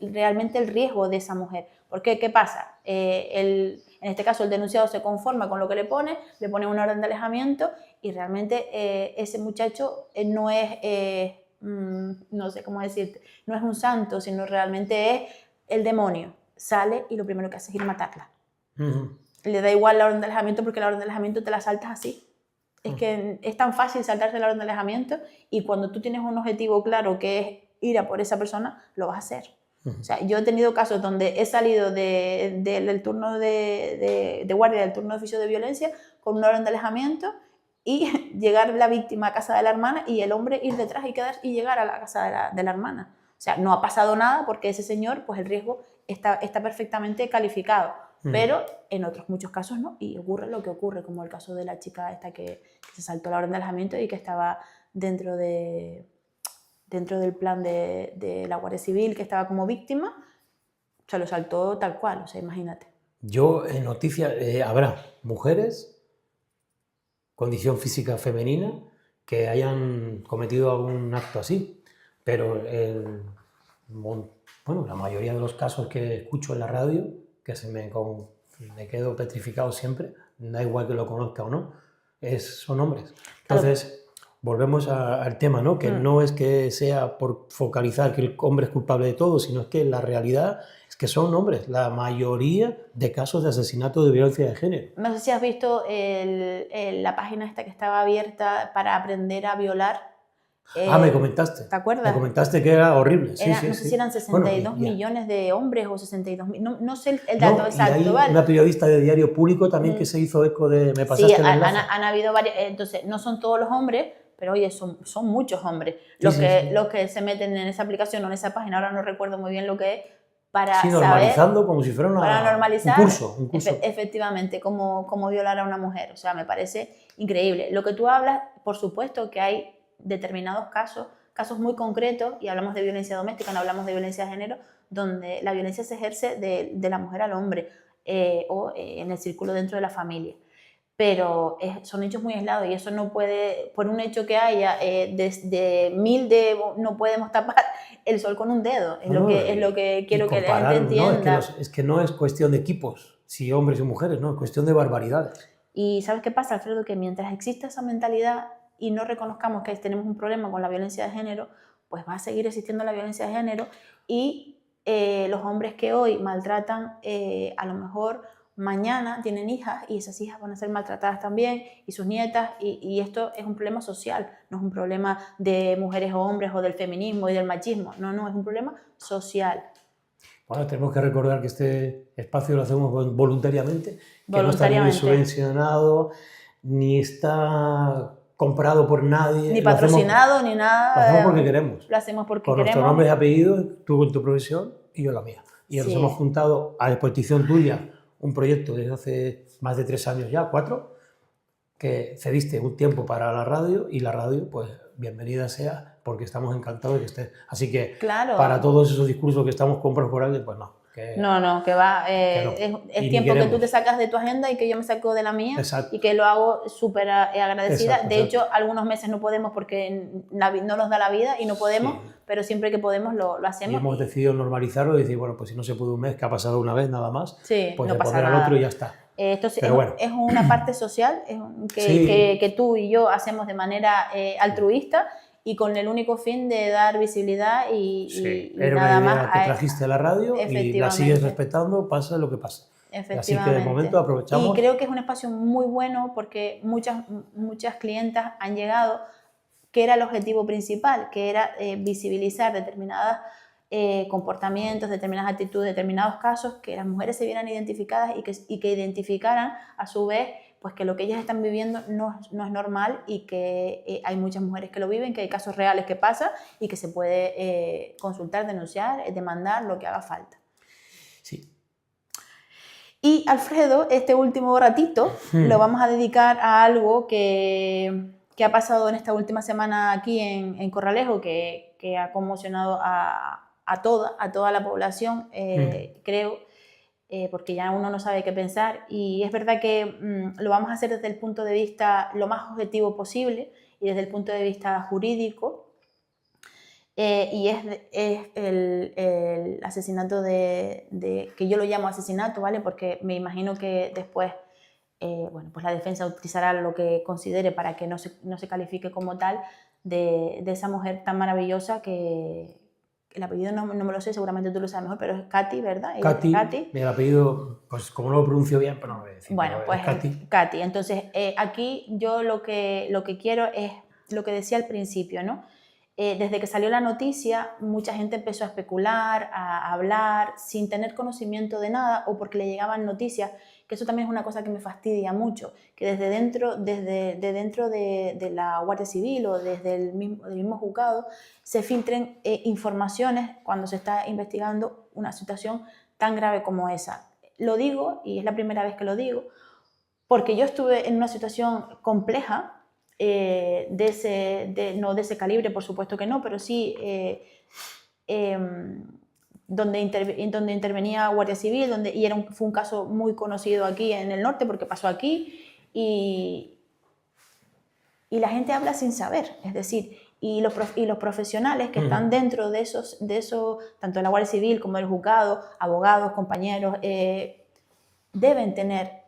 realmente el riesgo de esa mujer. Porque, ¿qué pasa? En este caso el denunciado se conforma con lo que le pone una orden de alejamiento y realmente ese muchacho no es, no sé cómo decirte, no es un santo, sino realmente es el demonio. Sale y lo primero que hace es ir a matarla. Le da igual la orden de alejamiento porque la orden de alejamiento te la saltas así. Es que es tan fácil saltarse la orden de alejamiento y cuando tú tienes un objetivo claro que es ir a por esa persona, lo vas a hacer. O sea, yo he tenido casos donde he salido del turno de guardia, del turno de oficio de violencia, con una orden de alejamiento y llegar la víctima a casa de la hermana y el hombre ir detrás y llegar a la casa de la hermana. O sea, no ha pasado nada porque ese señor, pues el riesgo está perfectamente calificado. Pero en otros muchos casos no, y ocurre lo que ocurre, como el caso de la chica esta que se saltó la orden de alejamiento y que estaba dentro del plan de la Guardia Civil, que estaba como víctima, se lo saltó tal cual, o sea, imagínate. Yo en noticias, habrá mujeres, condición física femenina, que hayan cometido algún acto así, pero la mayoría de los casos que escucho en la radio, que me quedo petrificado siempre, da igual que lo conozca o no, son hombres. Entonces, volvemos al tema, ¿no? Que no es que sea por focalizar que el hombre es culpable de todo, sino es que la realidad es que son hombres, la mayoría de casos de asesinato de violencia de género. No sé si has visto la página esta que estaba abierta para aprender a violar. Me comentaste. ¿Te acuerdas? Me comentaste que era horrible. Sí, no sé si eran 62 millones de hombres o 62 no sé el dato exacto. Y hay una periodista de Diario Público también que se hizo eco de... Me pasaste el enlace. Han habido varios. Entonces, no son todos los hombres, pero oye, son muchos hombres los que se meten en esa aplicación o en esa página, ahora no recuerdo muy bien lo que es, para normalizando saber, como si fuera un curso. Efectivamente, cómo violar a una mujer. O sea, me parece increíble. Lo que tú hablas, por supuesto que hay determinados casos casos muy concretos, y hablamos de violencia doméstica, no hablamos de violencia de género, donde la violencia se ejerce de la mujer al hombre o en el círculo dentro de la familia. Pero son hechos muy aislados y eso no puede, por un hecho que haya, de 1000 no podemos tapar el sol con un dedo, es lo que quiero que la gente entienda. No, es que no es cuestión de equipos, si hombres y mujeres, no, es cuestión de barbaridades. Y ¿sabes qué pasa, Alfredo? Que mientras exista esa mentalidad y no reconozcamos que tenemos un problema con la violencia de género, pues va a seguir existiendo la violencia de género y los hombres que hoy maltratan, a lo mejor mañana tienen hijas y esas hijas van a ser maltratadas también y sus nietas y esto es un problema social, no es un problema de mujeres o hombres o del feminismo y del machismo, no, es un problema social. Bueno, tenemos que recordar que este espacio lo hacemos voluntariamente, que no está ni subvencionado, ni está comprado por nadie. Ni patrocinado, ni nada. Lo hacemos porque queremos. Lo hacemos porque con queremos. Con nuestros nombres y apellidos, tú con tu profesión y yo la mía. Y nos hemos juntado a disposición tuya un proyecto desde hace más de 3 años ya, 4, que cediste un tiempo para la radio y la radio, pues bienvenida sea, porque estamos encantados de que estés. Así que claro, para todos esos discursos que estamos comprados por alguien, pues no. Que va. Es tiempo que tú te sacas de tu agenda y que yo me saco de la mía. Exacto. Y que lo hago súper agradecida. Exacto, de hecho, algunos meses no podemos porque no nos da la vida y no podemos, pero siempre que podemos lo hacemos. Y hemos decidido normalizarlo y decir, bueno, pues si no se puede un mes, que ha pasado una vez nada más, pues no pasa poner nada. al otro y ya está. Esto es una parte social que tú y yo hacemos de manera altruista y con el único fin de dar visibilidad y era nada una idea más. Que trajiste a la radio y la sigues respetando, pasa lo que pasa. Así que de momento aprovechamos. Y creo que es un espacio muy bueno porque muchas clientas han llegado, que era el objetivo principal, que era visibilizar determinados comportamientos, determinadas actitudes, determinados casos, que las mujeres se vieran identificadas y que identificaran a su vez pues que lo que ellas están viviendo no es normal y que hay muchas mujeres que lo viven, que hay casos reales que pasan y que se puede consultar, denunciar, demandar, lo que haga falta. Sí. Y Alfredo, este último ratito lo vamos a dedicar a algo que ha pasado en esta última semana aquí en Corralejo, que ha conmocionado a toda la población, creo, porque ya uno no sabe qué pensar y es verdad que lo vamos a hacer desde el punto de vista lo más objetivo posible y desde el punto de vista jurídico y es el asesinato que yo lo llamo asesinato, ¿vale? Porque me imagino que después pues la defensa utilizará lo que considere para que no se califique como tal de esa mujer tan maravillosa que el apellido no me lo sé, seguramente tú lo sabes mejor, pero es Katy, ¿verdad? Katy. El apellido, pues como no lo pronuncio bien, pero no lo voy a decir. Bueno, pues Katy. Entonces, aquí yo lo que quiero es lo que decía al principio, ¿no? Desde que salió la noticia, mucha gente empezó a especular, a hablar, sin tener conocimiento de nada o porque le llegaban noticias, que eso también es una cosa que me fastidia mucho, que desde dentro de la Guardia Civil o desde el mismo juzgado se filtren informaciones cuando se está investigando una situación tan grave como esa. Lo digo, y es la primera vez que lo digo, porque yo estuve en una situación compleja, no de ese calibre, por supuesto que no, pero sí donde intervenía Guardia Civil, fue un caso muy conocido aquí en el norte porque pasó aquí y la gente habla sin saber, es decir, y los profesionales que están dentro de esos, tanto la Guardia Civil como el juzgado, abogados, compañeros, deben tener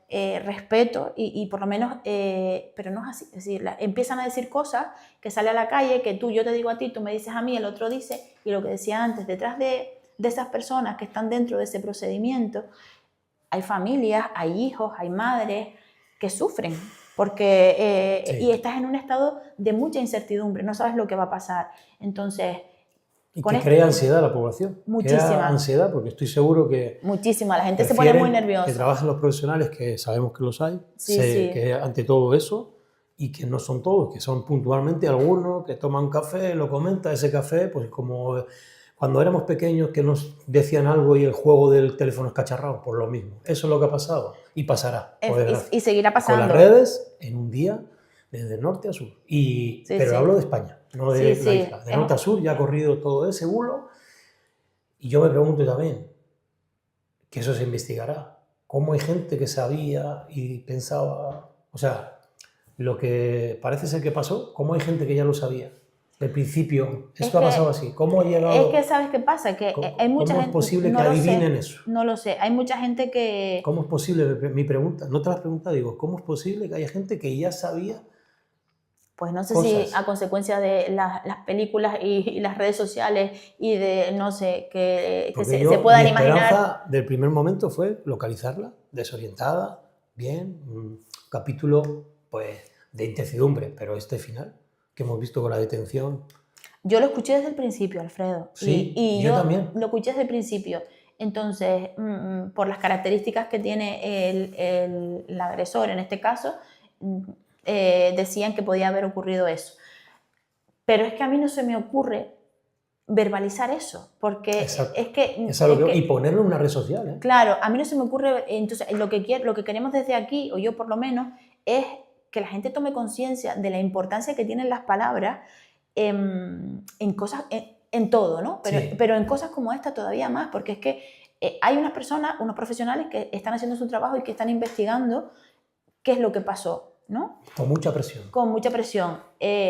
respeto y por lo menos, pero no es así, es decir, empiezan a decir cosas que sale a la calle, que yo te digo a ti, tú me dices a mí, el otro dice, y lo que decía antes, detrás de esas personas que están dentro de ese procedimiento, hay familias, hay hijos, hay madres que sufren, porque y estás en un estado de mucha incertidumbre, no sabes lo que va a pasar, entonces... Y que crea ansiedad a la población. Muchísima. Crea ansiedad porque estoy seguro que... Muchísima, la gente se pone muy nerviosa. Que trabajen los profesionales, que sabemos que los hay, que ante todo eso, y que no son todos, que son puntualmente algunos que toman café, lo comenta, ese café, pues como cuando éramos pequeños que nos decían algo y el juego del teléfono escacharrado, por lo mismo. Eso es lo que ha pasado y pasará. Y seguirá pasando. Con las redes, en un día, desde norte a sur. Pero hablo de España. no de Sí, la sí. isla. De norte a sur ya ha corrido todo ese bulo. Y yo me pregunto también, que eso se investigará. ¿Cómo hay gente que sabía y pensaba, o sea, lo que parece ser que pasó, cómo hay gente que ya lo sabía? Del principio, Es esto ha pasado así. ¿Cómo ha llegado? ¿sabes qué pasa? Que hay mucha ¿Cómo es gente, posible que no lo adivinen sé, eso? no lo sé. Hay mucha gente que, ¿Cómo es posible? Mi pregunta, no te las preguntas, digo, ¿cómo es posible que haya gente que ya sabía pues no sé si a cosas? consecuencia de las películas y las redes sociales y de, no sé, que Porque se mi puedan imaginar. esperanza del primer momento fue localizarla, desorientada, bien, un capítulo pues de incertidumbre, pero este final que hemos visto con la detención, Yo lo escuché desde el principio, Alfredo, sí, y yo yo también, lo escuché desde el principio. Entonces, por las características que tiene el agresor, en este caso, mm, decían que podía haber ocurrido eso. Pero es que a mí no se me ocurre verbalizar eso, porque exacto. Y es que ponerlo en una red social, ¿eh? claro, a mí no se me ocurre, entonces lo que queremos desde aquí, o yo por lo menos, es que la gente tome conciencia de la importancia que tienen las palabras en cosas, en todo, ¿no? Sí, Pero en cosas como esta todavía más, porque es que hay unas personas, unos profesionales que están haciendo su trabajo y que están investigando qué es lo que pasó, ¿no? con mucha presión, Con mucha presión,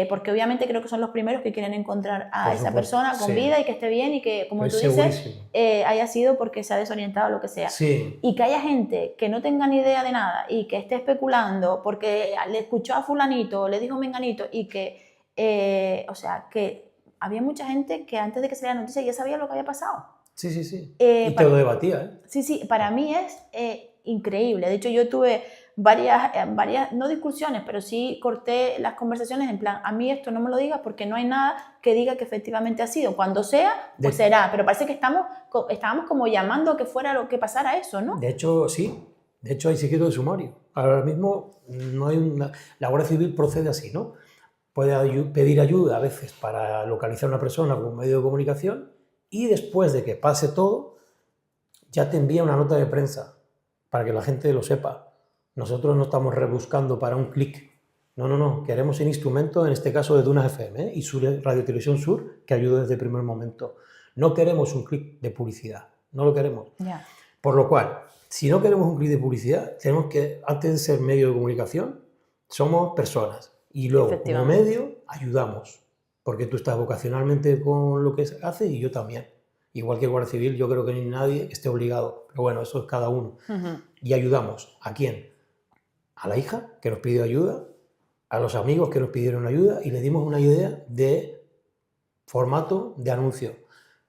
porque obviamente creo que son los primeros que quieren encontrar a por esa supuesto, persona con sí, vida y que esté bien y que, como estoy tú dices, segurísimo. haya sido porque se ha desorientado o lo que sea. Sí, Y que haya gente que no tenga ni idea de nada y que esté especulando porque le escuchó a fulanito, le dijo menganito y que, o sea, que había mucha gente que antes de que saliera la noticia ya sabía lo que había pasado. sí, sí, sí. Eh, Y te lo para, debatía, ¿eh? Sí, sí, para mí es increíble. De hecho, yo tuve varias, no discusiones, pero sí corté las conversaciones en plan, a mí esto no me lo digas porque no hay nada que diga que efectivamente ha sido. Cuando sea, pues De, será. Pero parece que estábamos como llamando a que fuera lo que pasara eso, ¿no? de hecho, sí. De hecho, hay secreto de sumario. Ahora mismo no hay una... La Guardia Civil procede así, ¿no? Puede pedir ayuda a veces para localizar a una persona con un medio de comunicación y después de que pase todo, ya te envía una nota de prensa para que la gente lo sepa. Nosotros no estamos rebuscando para un clic. No, no, no. Queremos un instrumento, en este caso de Dunas FM, ¿eh? Y Radio Televisión Sur, que ayude desde el primer momento. No queremos un clic de publicidad. No lo queremos. Ya. Por lo cual, si no queremos un clic de publicidad, tenemos que, antes de ser medio de comunicación, somos personas. Y luego, como Efectivamente. medio, ayudamos. Porque tú estás vocacionalmente con lo que haces y yo también. Igual que Guardia Civil, yo creo que no hay nadie que esté obligado. Pero bueno, eso es cada uno. Y ayudamos. ¿A quién? A la hija, que nos pidió ayuda, a los amigos que nos pidieron ayuda, y le dimos una idea de formato de anuncio,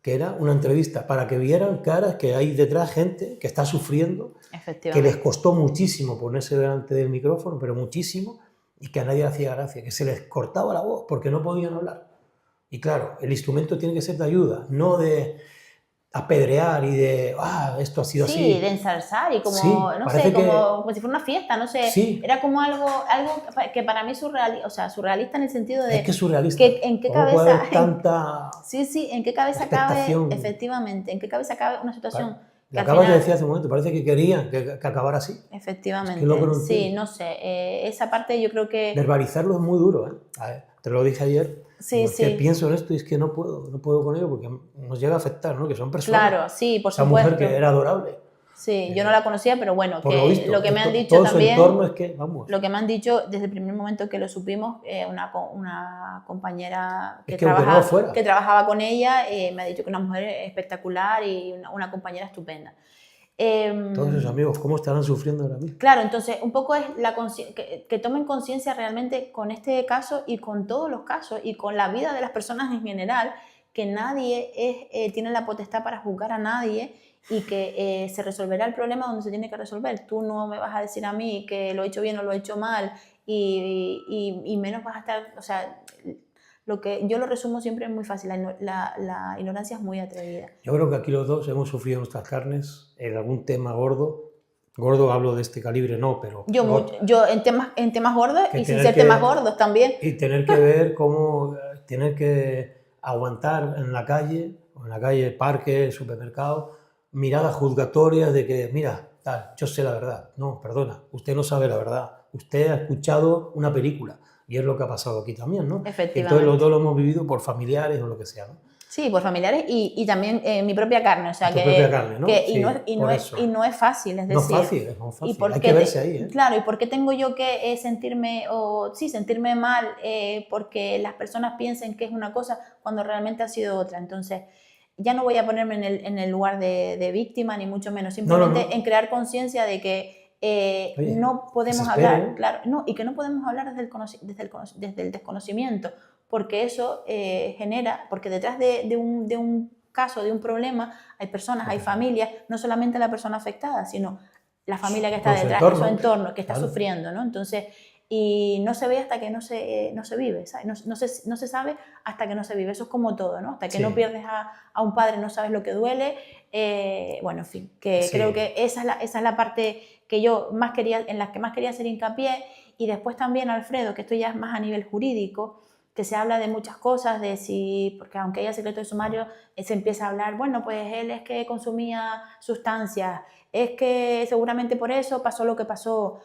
que era una entrevista para que vieran caras que hay detrás, gente que está sufriendo, que les Efectivamente. costó muchísimo ponerse delante del micrófono, pero muchísimo, y que a nadie le hacía gracia, que se les cortaba la voz porque no podían hablar. Y claro, el instrumento tiene que ser de ayuda, no de apedrear y de, esto ha sido Sí, así. de ensalzar y como, Sí, no sé, parece que como si fuera una fiesta, no sé. sí, Era como algo que para mí surrealista, o sea, surrealista en el sentido es de que es surrealista. que en qué ¿Cómo puede cabeza, haber tanta sí, sí, en qué cabeza cabe, expectación? efectivamente, en qué cabeza cabe una situación que Lo al acabas de final, decir hace un momento, parece que querían que acabara así. Es que es lo que efectivamente, no sí, entiendo. no sé, esa parte yo creo que, Verbalizarlo es muy duro, ¿eh? A ver, te lo dije ayer. sí, Digo, es que sí, pienso en esto y es que no puedo con ello porque nos llega a afectar, ¿no? Que son personas. claro, sí, por Esa mujer que supuesto, era adorable. sí, yo no la conocía, pero bueno, Por lo que lo visto, que me han dicho todo su entorno también. es que, vamos, Lo que me han dicho desde el primer momento que lo supimos, una compañera es que aunque no lo que fuera, trabajaba con ella me ha dicho que una mujer espectacular y una compañera estupenda. todos sus Eh, amigos, ¿cómo estarán sufriendo ahora mismo? claro, entonces un poco es que tomen conciencia realmente con este caso y con todos los casos y con la vida de las personas en general, que nadie tiene la potestad para juzgar a nadie y que se resolverá el problema donde se tiene que resolver. Tú no me vas a decir a mí que lo he hecho bien o lo he hecho mal y menos vas a estar, o sea, lo que yo lo resumo siempre es muy fácil, la ignorancia es muy atrevida. Yo creo que aquí los dos hemos sufrido nuestras carnes en algún tema gordo. Gordo hablo de este calibre, no, pero Yo en temas gordos que y sin tener ser temas que gordos también. y tener que ver cómo tener que aguantar en la calle, parque, supermercado, miradas juzgatorias de que, mira, tal, yo sé la verdad. No, perdona, usted no sabe la verdad. Usted ha escuchado una película. Y es lo que ha pasado aquí también, ¿no? Efectivamente. Entonces todo lo hemos vivido por familiares o lo que sea, ¿no? Sí, por familiares y también mi propia carne, o sea, Tu propia carne, ¿no? que Sí, y no es fácil, es no es decir, fácil, es muy y fácil. por Hay qué que verse ahí, ¿eh? claro, y por qué tengo yo que sentirme mal porque las personas piensen que es una cosa cuando realmente ha sido otra. Entonces, ya no voy a ponerme en el lugar de víctima, ni mucho menos, simplemente No. en crear conciencia de que Oye, no podemos que se espere, hablar, ¿eh? claro, no, y que no podemos hablar desde el desconocimiento, porque eso genera, porque detrás de un caso, de un problema, hay personas, hay familias, no solamente la persona afectada, sino la familia que está Todo su detrás, entorno, su entorno, que está claro. sufriendo, ¿no? Entonces, y no se ve hasta que no se vive, ¿sabes? No se sabe hasta que no se vive, eso es como todo, ¿no? Hasta que Sí. no pierdes a un padre no sabes lo que duele, bueno, en fin, que Sí. creo que esa es la parte que yo en la que más quería hacer hincapié. Y después también, Alfredo, que esto ya es más a nivel jurídico, que se habla de muchas cosas, de si, porque aunque haya secreto de sumario, se empieza a hablar, bueno, pues él es que consumía sustancias, es que seguramente por eso pasó lo que pasó.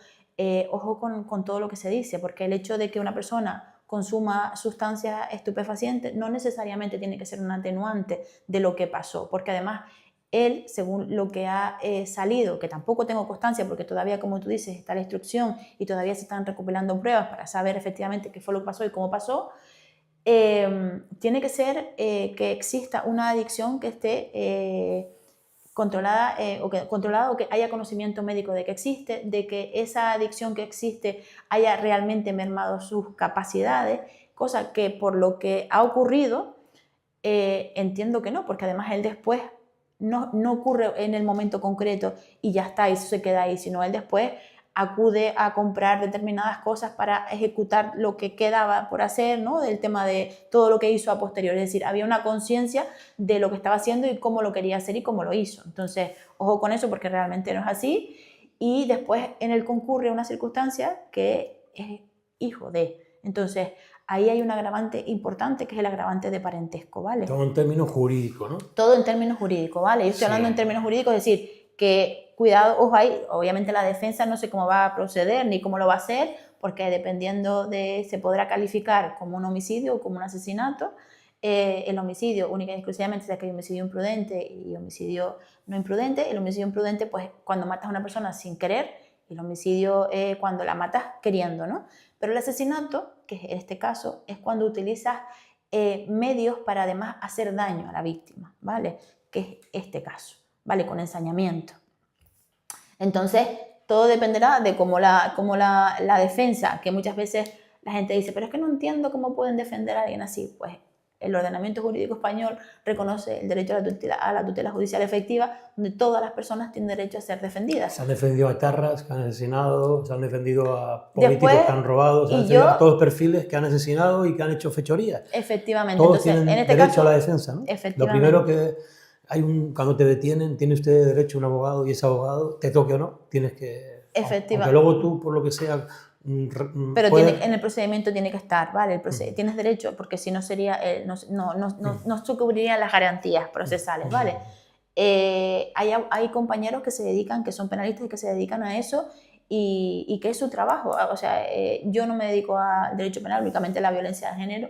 Ojo con todo lo que se dice, porque el hecho de que una persona consuma sustancias estupefacientes no necesariamente tiene que ser un atenuante de lo que pasó, porque además él, según lo que ha salido, que tampoco tengo constancia porque todavía, como tú dices, está la instrucción y todavía se están recopilando pruebas para saber efectivamente qué fue lo que pasó y cómo pasó, tiene que ser que exista una adicción que esté controlada o que haya conocimiento médico de que existe, de que esa adicción que existe haya realmente mermado sus capacidades, cosa que por lo que ha ocurrido, entiendo que no, porque además él después no ocurre en el momento concreto y ya está, y eso se queda ahí, sino él después acude a comprar determinadas cosas para ejecutar lo que quedaba por hacer, ¿no? Del tema de todo lo que hizo a posteriori, es decir, había una conciencia de lo que estaba haciendo y cómo lo quería hacer y cómo lo hizo. Entonces, ojo con eso porque realmente no es así. Y después en él concurre una circunstancia que es hijo de. Entonces, ahí hay un agravante importante que es el agravante de parentesco, ¿vale? Todo en términos jurídicos, ¿no? Todo en términos jurídicos, ¿vale? Yo estoy hablando en términos jurídicos, es decir, que cuidado, ojo ahí, obviamente la defensa no sé cómo va a proceder ni cómo lo va a hacer, porque dependiendo se podrá calificar como un homicidio o como un asesinato. El homicidio única y exclusivamente es que hay homicidio imprudente y homicidio no imprudente. El homicidio imprudente, pues cuando matas a una persona sin querer, y el homicidio cuando la matas queriendo, ¿no? Pero el asesinato, que en este caso, es cuando utilizas medios para además hacer daño a la víctima, ¿vale? Que es este caso, ¿vale? Con ensañamiento. Entonces, todo dependerá de cómo la defensa, que muchas veces la gente dice, pero es que no entiendo cómo pueden defender a alguien así. Pues el ordenamiento jurídico español reconoce el derecho a la tutela judicial efectiva, donde todas las personas tienen derecho a ser defendidas. Se han defendido a etarras que han asesinado, se han defendido a políticos que han robado, se han defendido a todos los perfiles que han asesinado y que han hecho fechorías. Efectivamente. Todos Entonces, tienen en este derecho caso, a la defensa, ¿no? Lo primero que cuando te detienen, tiene usted derecho a un abogado y ese abogado, te toque o no, tienes que... Aunque luego tú, por lo que sea... Pero en el procedimiento tiene que estar, ¿vale? Tienes derecho, porque si no sería, no se cubrirían las garantías procesales, ¿vale? Hay compañeros que se dedican, que son penalistas y que se dedican a eso y que es su trabajo. O sea, yo no me dedico al derecho penal, únicamente a la violencia de género.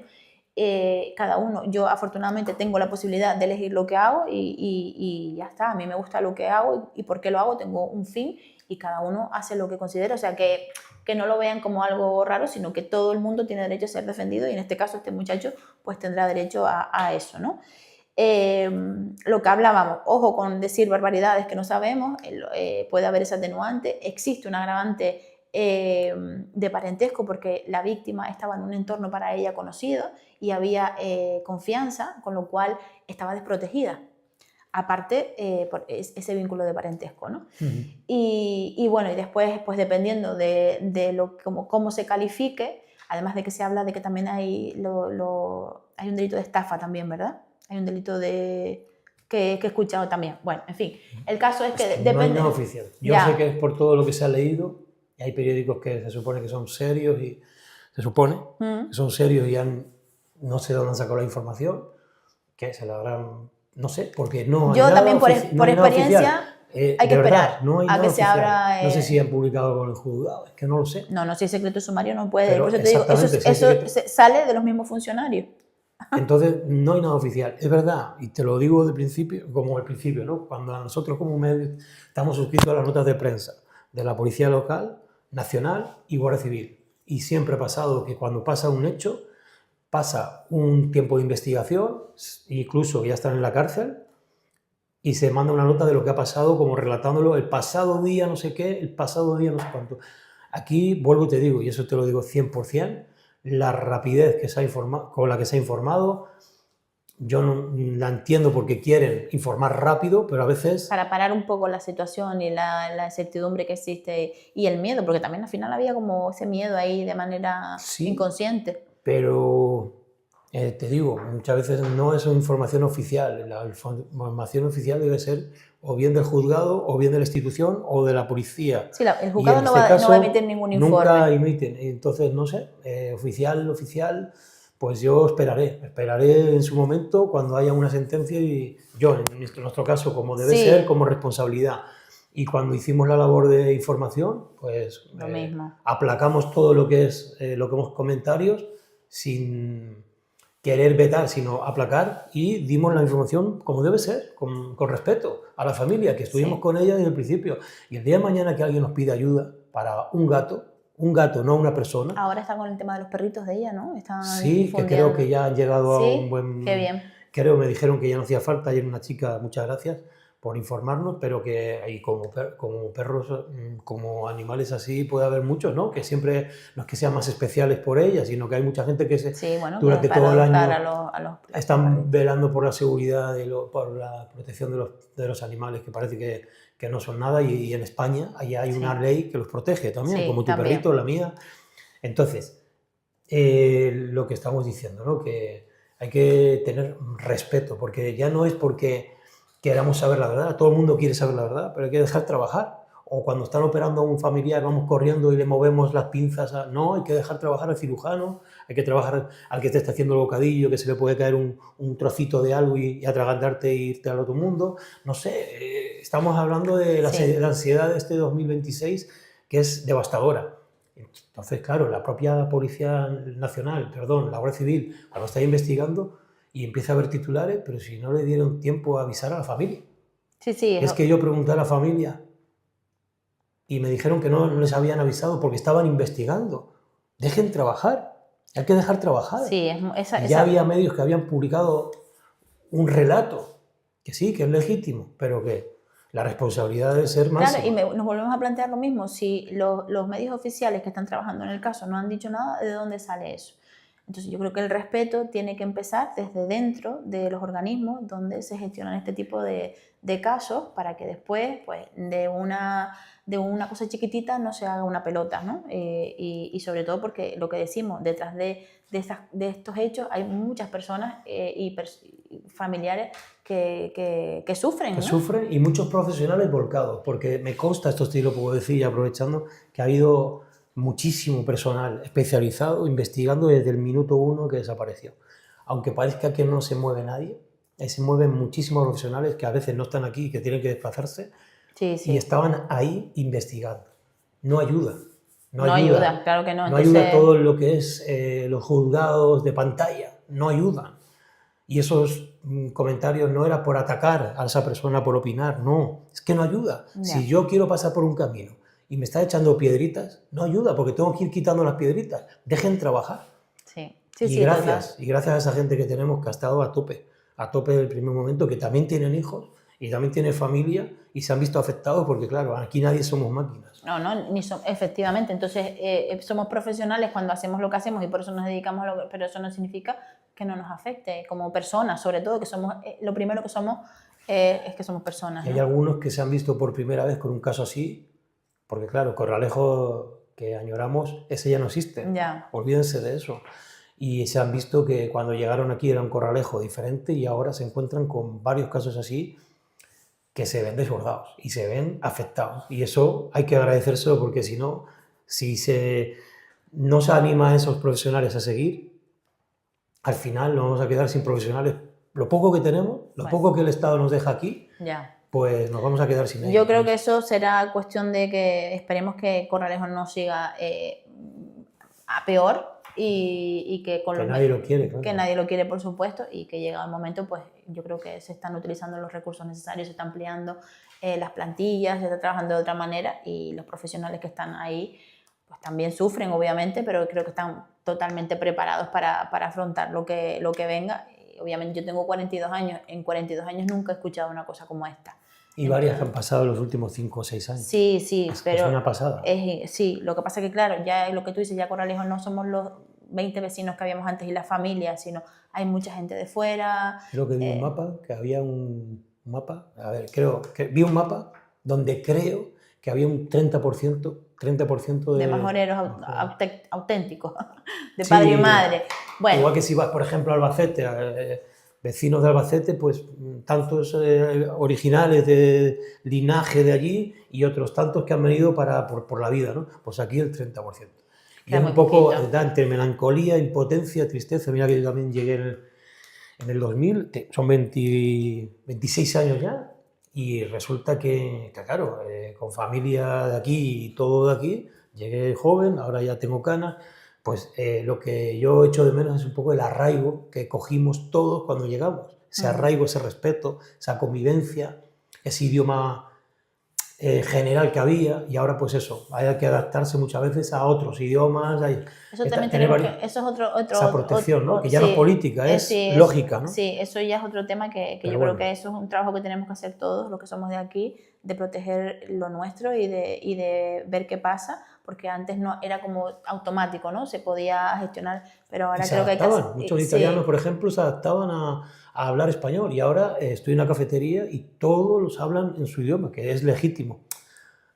Cada uno, yo afortunadamente tengo la posibilidad de elegir lo que hago y ya está. A mí me gusta lo que hago y por qué lo hago, tengo un fin y cada uno hace lo que considera. O sea, que no lo vean como algo raro, sino que todo el mundo tiene derecho a ser defendido y en este caso este muchacho pues tendrá derecho a eso, ¿no? Lo que hablábamos, ojo con decir barbaridades que no sabemos, puede haber ese atenuante, existe un agravante de parentesco porque la víctima estaba en un entorno para ella conocido y había confianza, con lo cual estaba desprotegida. Aparte, por ese vínculo de parentesco, ¿no? Y bueno, y después, pues dependiendo de cómo se califique, además de que se habla de que también hay un delito de estafa también, ¿verdad? Hay un delito que he escuchado también. Bueno, en fin, el caso es que depende... No hay nada oficial. Yo sé que es por todo lo que se ha leído, y hay periódicos que se supone que son serios y se supone que son serios y no sé dónde han sacado la información, que se la habrán... No sé, porque no hay yo nada también por no hay nada experiencia, oficial. Hay que de verdad, esperar no hay a nada que se oficial. abra. No sé si han publicado con el juzgado, es que no lo sé. No, si es secreto sumario no puede. Pero Por eso te digo, eso, exactamente, si es secreto. sale de los mismos funcionarios. Entonces, no hay nada oficial. Es verdad, y te lo digo de principio, como al principio, ¿no? Cuando nosotros como medios estamos suscritos a las notas de prensa de la Policía Local, Nacional y Guardia Civil. Y siempre ha pasado que cuando pasa un hecho, pasa un tiempo de investigación, incluso ya están en la cárcel, y se manda una nota de lo que ha pasado, como relatándolo el pasado día no sé qué, el pasado día no sé cuánto. Aquí, vuelvo y te digo, y eso te lo digo 100%, la rapidez que se ha informado, con la que se ha informado, yo no la entiendo porque quieren informar rápido, pero a veces... Para parar un poco la situación y la incertidumbre que existe y el miedo, porque también al final había como ese miedo ahí de manera Sí, inconsciente. pero te digo, muchas veces no es información oficial. La información oficial debe ser o bien del juzgado, o bien de la institución, o de la policía. Sí, el Y juzgado en no este va caso, a emitir ningún nunca informe. emiten. Entonces, no sé, oficial, pues yo esperaré en su momento cuando haya una sentencia y yo, en nuestro caso, como debe Sí. ser, como responsabilidad. Y cuando hicimos la labor de información, pues Lo mismo. aplacamos todo lo que es lo que hemos comentarios sin querer vetar, sino aplacar, y dimos la información como debe ser, con respeto a la familia, que estuvimos Sí. con ella desde el principio. Y el día de mañana que alguien nos pida ayuda para un gato, no una persona. Ahora está con el tema de los perritos de ella, ¿no? Están Sí, que creo que ya han llegado a un buen... Qué bien. Creo, me dijeron que ya no hacía falta. Ayer una chica, muchas gracias por informarnos, pero que hay como perros, como animales así, puede haber muchos, ¿no? Que siempre, no es que sean más especiales por ellas, sino que hay mucha gente que Sí, bueno, durante para todo el adoptar año a los están velando por la seguridad, por la protección de los animales, que parece que no son nada, y en España allá hay una ley que los protege también, Sí, como tu también. perrito, la mía. Entonces, lo que estamos diciendo, ¿no? Que hay que tener respeto, porque ya no es porque queramos saber la verdad, todo el mundo quiere saber la verdad, pero hay que dejar trabajar. O cuando están operando a un familiar, vamos corriendo y le movemos las pinzas. No, hay que dejar trabajar al cirujano, hay que trabajar al que te está haciendo el bocadillo, que se le puede caer un trocito de algo y atragantarte e irte al otro mundo. No sé, estamos hablando de la ansiedad de este 2026, que es devastadora. Entonces, claro, la propia Policía Nacional, perdón, la Guardia Civil, cuando está investigando y empieza a ver titulares, pero si no le dieron tiempo a avisar a la familia. Sí. Es que yo pregunté a la familia y me dijeron que no les habían avisado porque estaban investigando. Dejen trabajar, hay que dejar trabajar. Sí, ya había medios que habían publicado un relato, que sí, que es legítimo, pero que la responsabilidad debe ser máxima. Claro, y nos volvemos a plantear lo mismo. Si los medios oficiales que están trabajando en el caso no han dicho nada, ¿de dónde sale eso? Entonces yo creo que el respeto tiene que empezar desde dentro de los organismos donde se gestionan este tipo de casos, para que después, pues, de una cosa chiquitita no se haga una pelota, ¿no? Y sobre todo porque lo que decimos, detrás de estos hechos hay muchas personas y familiares que sufren, ¿no? Que sufren, y muchos profesionales volcados, porque me consta, esto sí lo puedo decir, aprovechando, que ha habido muchísimo personal especializado investigando desde el minuto 1 que desapareció. Aunque parezca que no se mueve nadie, se mueven muchísimos profesionales que a veces no están aquí y que tienen que desplazarse, y estaban ahí investigando. No ayuda. No ayuda, claro que no. No ayuda todo lo que es los juzgados de pantalla, no ayudan. Y esos comentarios no era por atacar a esa persona, por opinar, no, es que no ayuda. Si yo quiero pasar por un camino y me está echando piedritas, no ayuda, porque tengo que ir quitando las piedritas. Dejen trabajar. Y gracias a esa gente que tenemos, que ha estado a tope desde el primer momento, que también tienen hijos y también tienen familia y se han visto afectados, porque claro, aquí nadie somos máquinas. Efectivamente. Entonces somos profesionales cuando hacemos lo que hacemos y por eso nos dedicamos a lo, pero eso no significa que no nos afecte como personas, sobre todo, que somos lo primero que somos es que somos personas, ¿no? Hay algunos que se han visto por primera vez con un caso así, porque claro, Corralejo, que añoramos, ese ya no existe. Olvídense de eso. Y se han visto que cuando llegaron aquí era un Corralejo diferente, y ahora se encuentran con varios casos así que se ven desbordados y se ven afectados. Y eso hay que agradecérselo, porque si no, no se anima a esos profesionales a seguir, al final nos vamos a quedar sin profesionales. Lo poco que tenemos, lo poco que el Estado nos deja aquí, pues nos vamos a quedar sin ella. Yo creo que eso será cuestión de que esperemos que Corralejo no siga a peor y que con Que los nadie lo quiere, claro. que nadie lo quiere, por supuesto, y que llega el momento, pues yo creo que se están utilizando los recursos necesarios, se están ampliando las plantillas, se está trabajando de otra manera y los profesionales que están ahí pues también sufren, obviamente, pero creo que están totalmente preparados para afrontar lo que venga. Y obviamente yo tengo 42 años, en 42 años nunca he escuchado una cosa como esta. Y varias que han pasado en los últimos 5 o 6 años. Sí, sí, pero... Es una pasada. Sí, lo que pasa es que, claro, ya lo que tú dices, ya Corralejo no somos los 20 vecinos que habíamos antes y la familia, sino hay mucha gente de fuera. Creo que vi un mapa, que había un mapa, a ver, creo que vi un mapa donde creo que había un 30% de majoreros auténticos, de sí, padre y madre. Bueno. Igual que si vas, por ejemplo, a Albacete, vecinos de Albacete, pues tantos originales de linaje de allí y otros tantos que han venido por la vida, ¿no? Pues aquí el 30%. Y es un poco da entre melancolía, impotencia, tristeza. Mira que yo también llegué en el 2000, son 26 años ya, y resulta que claro, con familia de aquí y todo de aquí, llegué joven, ahora ya tengo canas, pues lo que yo echo de menos es un poco el arraigo que cogimos todos cuando llegamos, ese arraigo, ese respeto, esa convivencia, ese idioma general que había, y ahora pues eso, hay que adaptarse muchas veces a otros idiomas. Eso también tenemos que, eso es otro esa protección, ¿no? Que ya sí, no es política, es lógica, ¿no? Sí, eso ya es otro tema que yo creo que eso es un trabajo que tenemos que hacer todos los que somos de aquí, de proteger lo nuestro y de ver qué pasa, porque antes no era como automático, ¿no? Se podía gestionar, pero ahora creo que hay que hacer... Muchos italianos, por ejemplo, se adaptaban a hablar español, y ahora estoy en una cafetería y todos los hablan en su idioma, que es legítimo.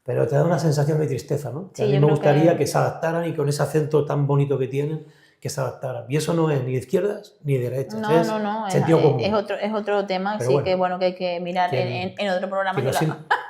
Pero te da una sensación de tristeza, ¿no? Sí, a mí me gustaría que se adaptaran y con ese acento tan bonito que tienen, que se adaptaran. Y eso no es ni de izquierdas ni de derechas. No, es otro tema, pero sí, bueno, que bueno, que hay que mirar en otro programa.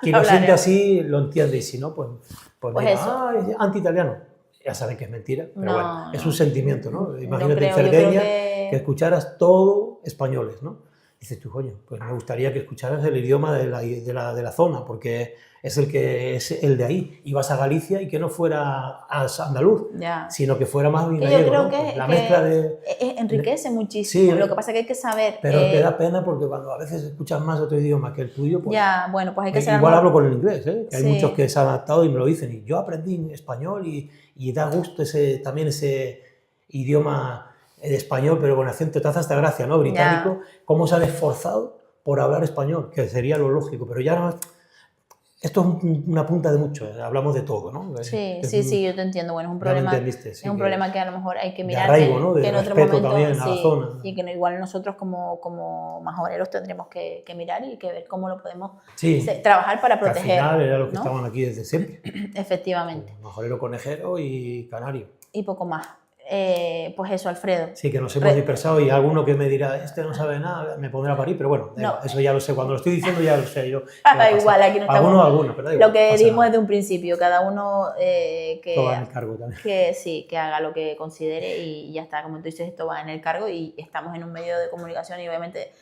Quien lo siente así lo entiende, y si no, pues mira, eso. Es anti-italiano. Ya saben que es mentira, pero bueno, es un sentimiento, ¿no? Imagínate en creo, Cerdeña que escucharas todo españoles, ¿no? Dices tú, coño, pues me gustaría que escucharas el idioma de la zona, porque es el de ahí. Y vas a Galicia y que no fuera andaluz, sino que fuera más bien gallego, yo creo ¿no? que, pues la mezcla de... enriquece muchísimo. Sí, lo que pasa es que hay que saber... Pero te da pena porque cuando a veces escuchas más otro idioma que el tuyo, pues... Ya, bueno, pues hay que ser... Igual hablo con el inglés, que hay muchos que se han adaptado y me lo dicen. Y yo aprendí español y da gusto también ese idioma de español, pero con acento, te hace hasta gracia, ¿no? Británico, cómo se han esforzado por hablar español, que sería lo lógico, pero ya no, esto es una punta de mucho, hablamos de todo, ¿no? Sí, yo te entiendo, bueno, es un problema, es un problema que a lo mejor hay que mirar, de arraigo, ¿no? De que en otro respeto momento, también a la zona. Y que igual nosotros como majoreros tendremos que mirar y que ver cómo lo podemos trabajar para proteger. Al final era los que estaban aquí desde siempre. Efectivamente. Majorero, conejero y canario. Y poco más. Pues eso, Alfredo. Sí, que nos hemos dispersado y alguno que me dirá, este no sabe nada, me pondrá a parir, pero bueno, eso ya lo sé, cuando lo estoy diciendo ya lo sé yo. Da igual, aquí no estamos... Alguno, pero da igual. Lo que dijimos desde un principio, cada uno todo va en el cargo también. Que haga lo que considere y ya está, como tú dices, esto va en el cargo y estamos en un medio de comunicación y obviamente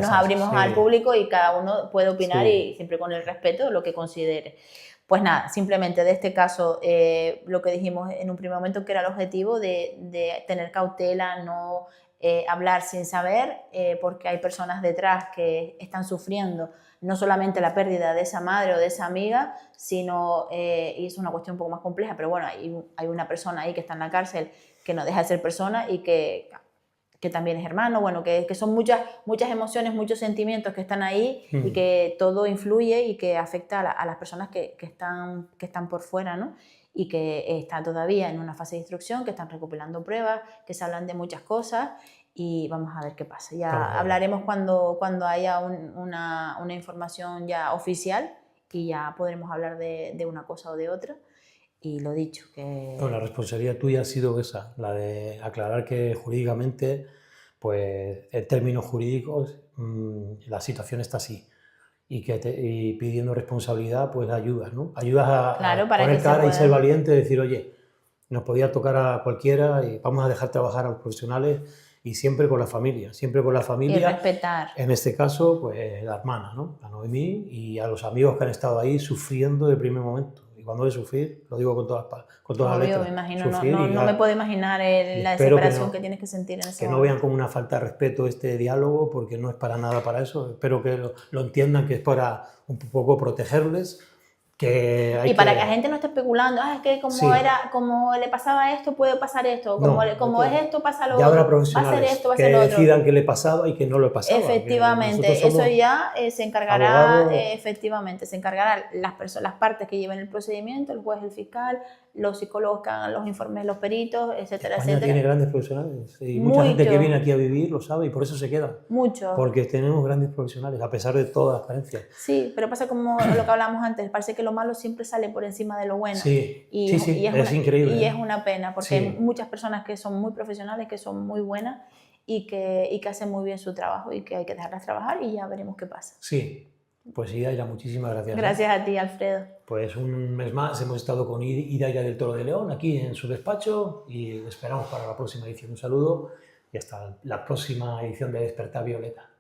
nos abrimos al público y cada uno puede opinar y siempre con el respeto lo que considere. Pues nada, simplemente de este caso, lo que dijimos en un primer momento, que era el objetivo de tener cautela, no hablar sin saber, porque hay personas detrás que están sufriendo no solamente la pérdida de esa madre o de esa amiga, sino, y es una cuestión un poco más compleja, pero bueno, hay una persona ahí que está en la cárcel que no deja de ser persona y que también es hermano, bueno, que son muchas emociones, muchos sentimientos que están ahí y que todo influye y que afecta a las personas que están por fuera, ¿no? Y que están todavía en una fase de instrucción, que están recopilando pruebas, que se hablan de muchas cosas y vamos a ver qué pasa. Ya hablaremos cuando haya una información ya oficial y ya podremos hablar de una cosa o de otra. Y lo dicho, que... Bueno, la responsabilidad tuya ha sido esa, la de aclarar que jurídicamente, pues en términos jurídicos, la situación está así. Y pidiendo responsabilidad, pues ayudas, ¿no? Ayudas a poner cara y ser valiente y decir, oye, nos podía tocar a cualquiera y vamos a dejar trabajar a los profesionales y siempre con la familia, siempre con la Y familia. respetar. En este caso, pues la hermana, ¿no? La Noemí, y a los amigos que han estado ahí sufriendo de primer momento. Y cuando de sufrir, lo digo con todas las Obvio, letras. me imagino, Sufrir no me puedo imaginar la espero que desesperación no, que tienes que sentir en ese que no momento. vean como una falta de respeto este diálogo, porque no es para nada para eso. Espero que lo entiendan, que es para un poco protegerles, que hay Y para que... que la gente no esté especulando, es que Sí. como le pasaba esto, puede pasar esto, No, como es esto, pasa lo ya habrá otro, va a ser profesionales esto, va a que ser lo otro. decidan qué le pasaba y qué no le pasaba. Que Efectivamente, nosotros eso somos ya se encargará, abogados. efectivamente, se encargarán las partes que lleven el procedimiento, el juez, el fiscal, los psicólogos que hagan los informes, los peritos, etcétera, España etcétera. tiene grandes profesionales y mucha gente que viene aquí a vivir lo sabe y por eso se queda. Mucho. Porque tenemos grandes profesionales, a pesar de todas las carencias. Sí, pero pasa como lo que hablábamos antes, parece que lo malo siempre sale por encima de lo bueno. Sí, Y sí, es increíble. Y es una pena, porque Sí. hay muchas personas que son muy profesionales, que son muy buenas y que hacen muy bien su trabajo y que hay que dejarlas trabajar y ya veremos qué pasa. Sí, pues Idaira, muchísimas gracias. Gracias a ti, Alfredo. Pues un mes más hemos estado con Idaira del Toro de León aquí en su despacho y esperamos para la próxima edición. Un saludo y hasta la próxima edición de Despertar Violeta.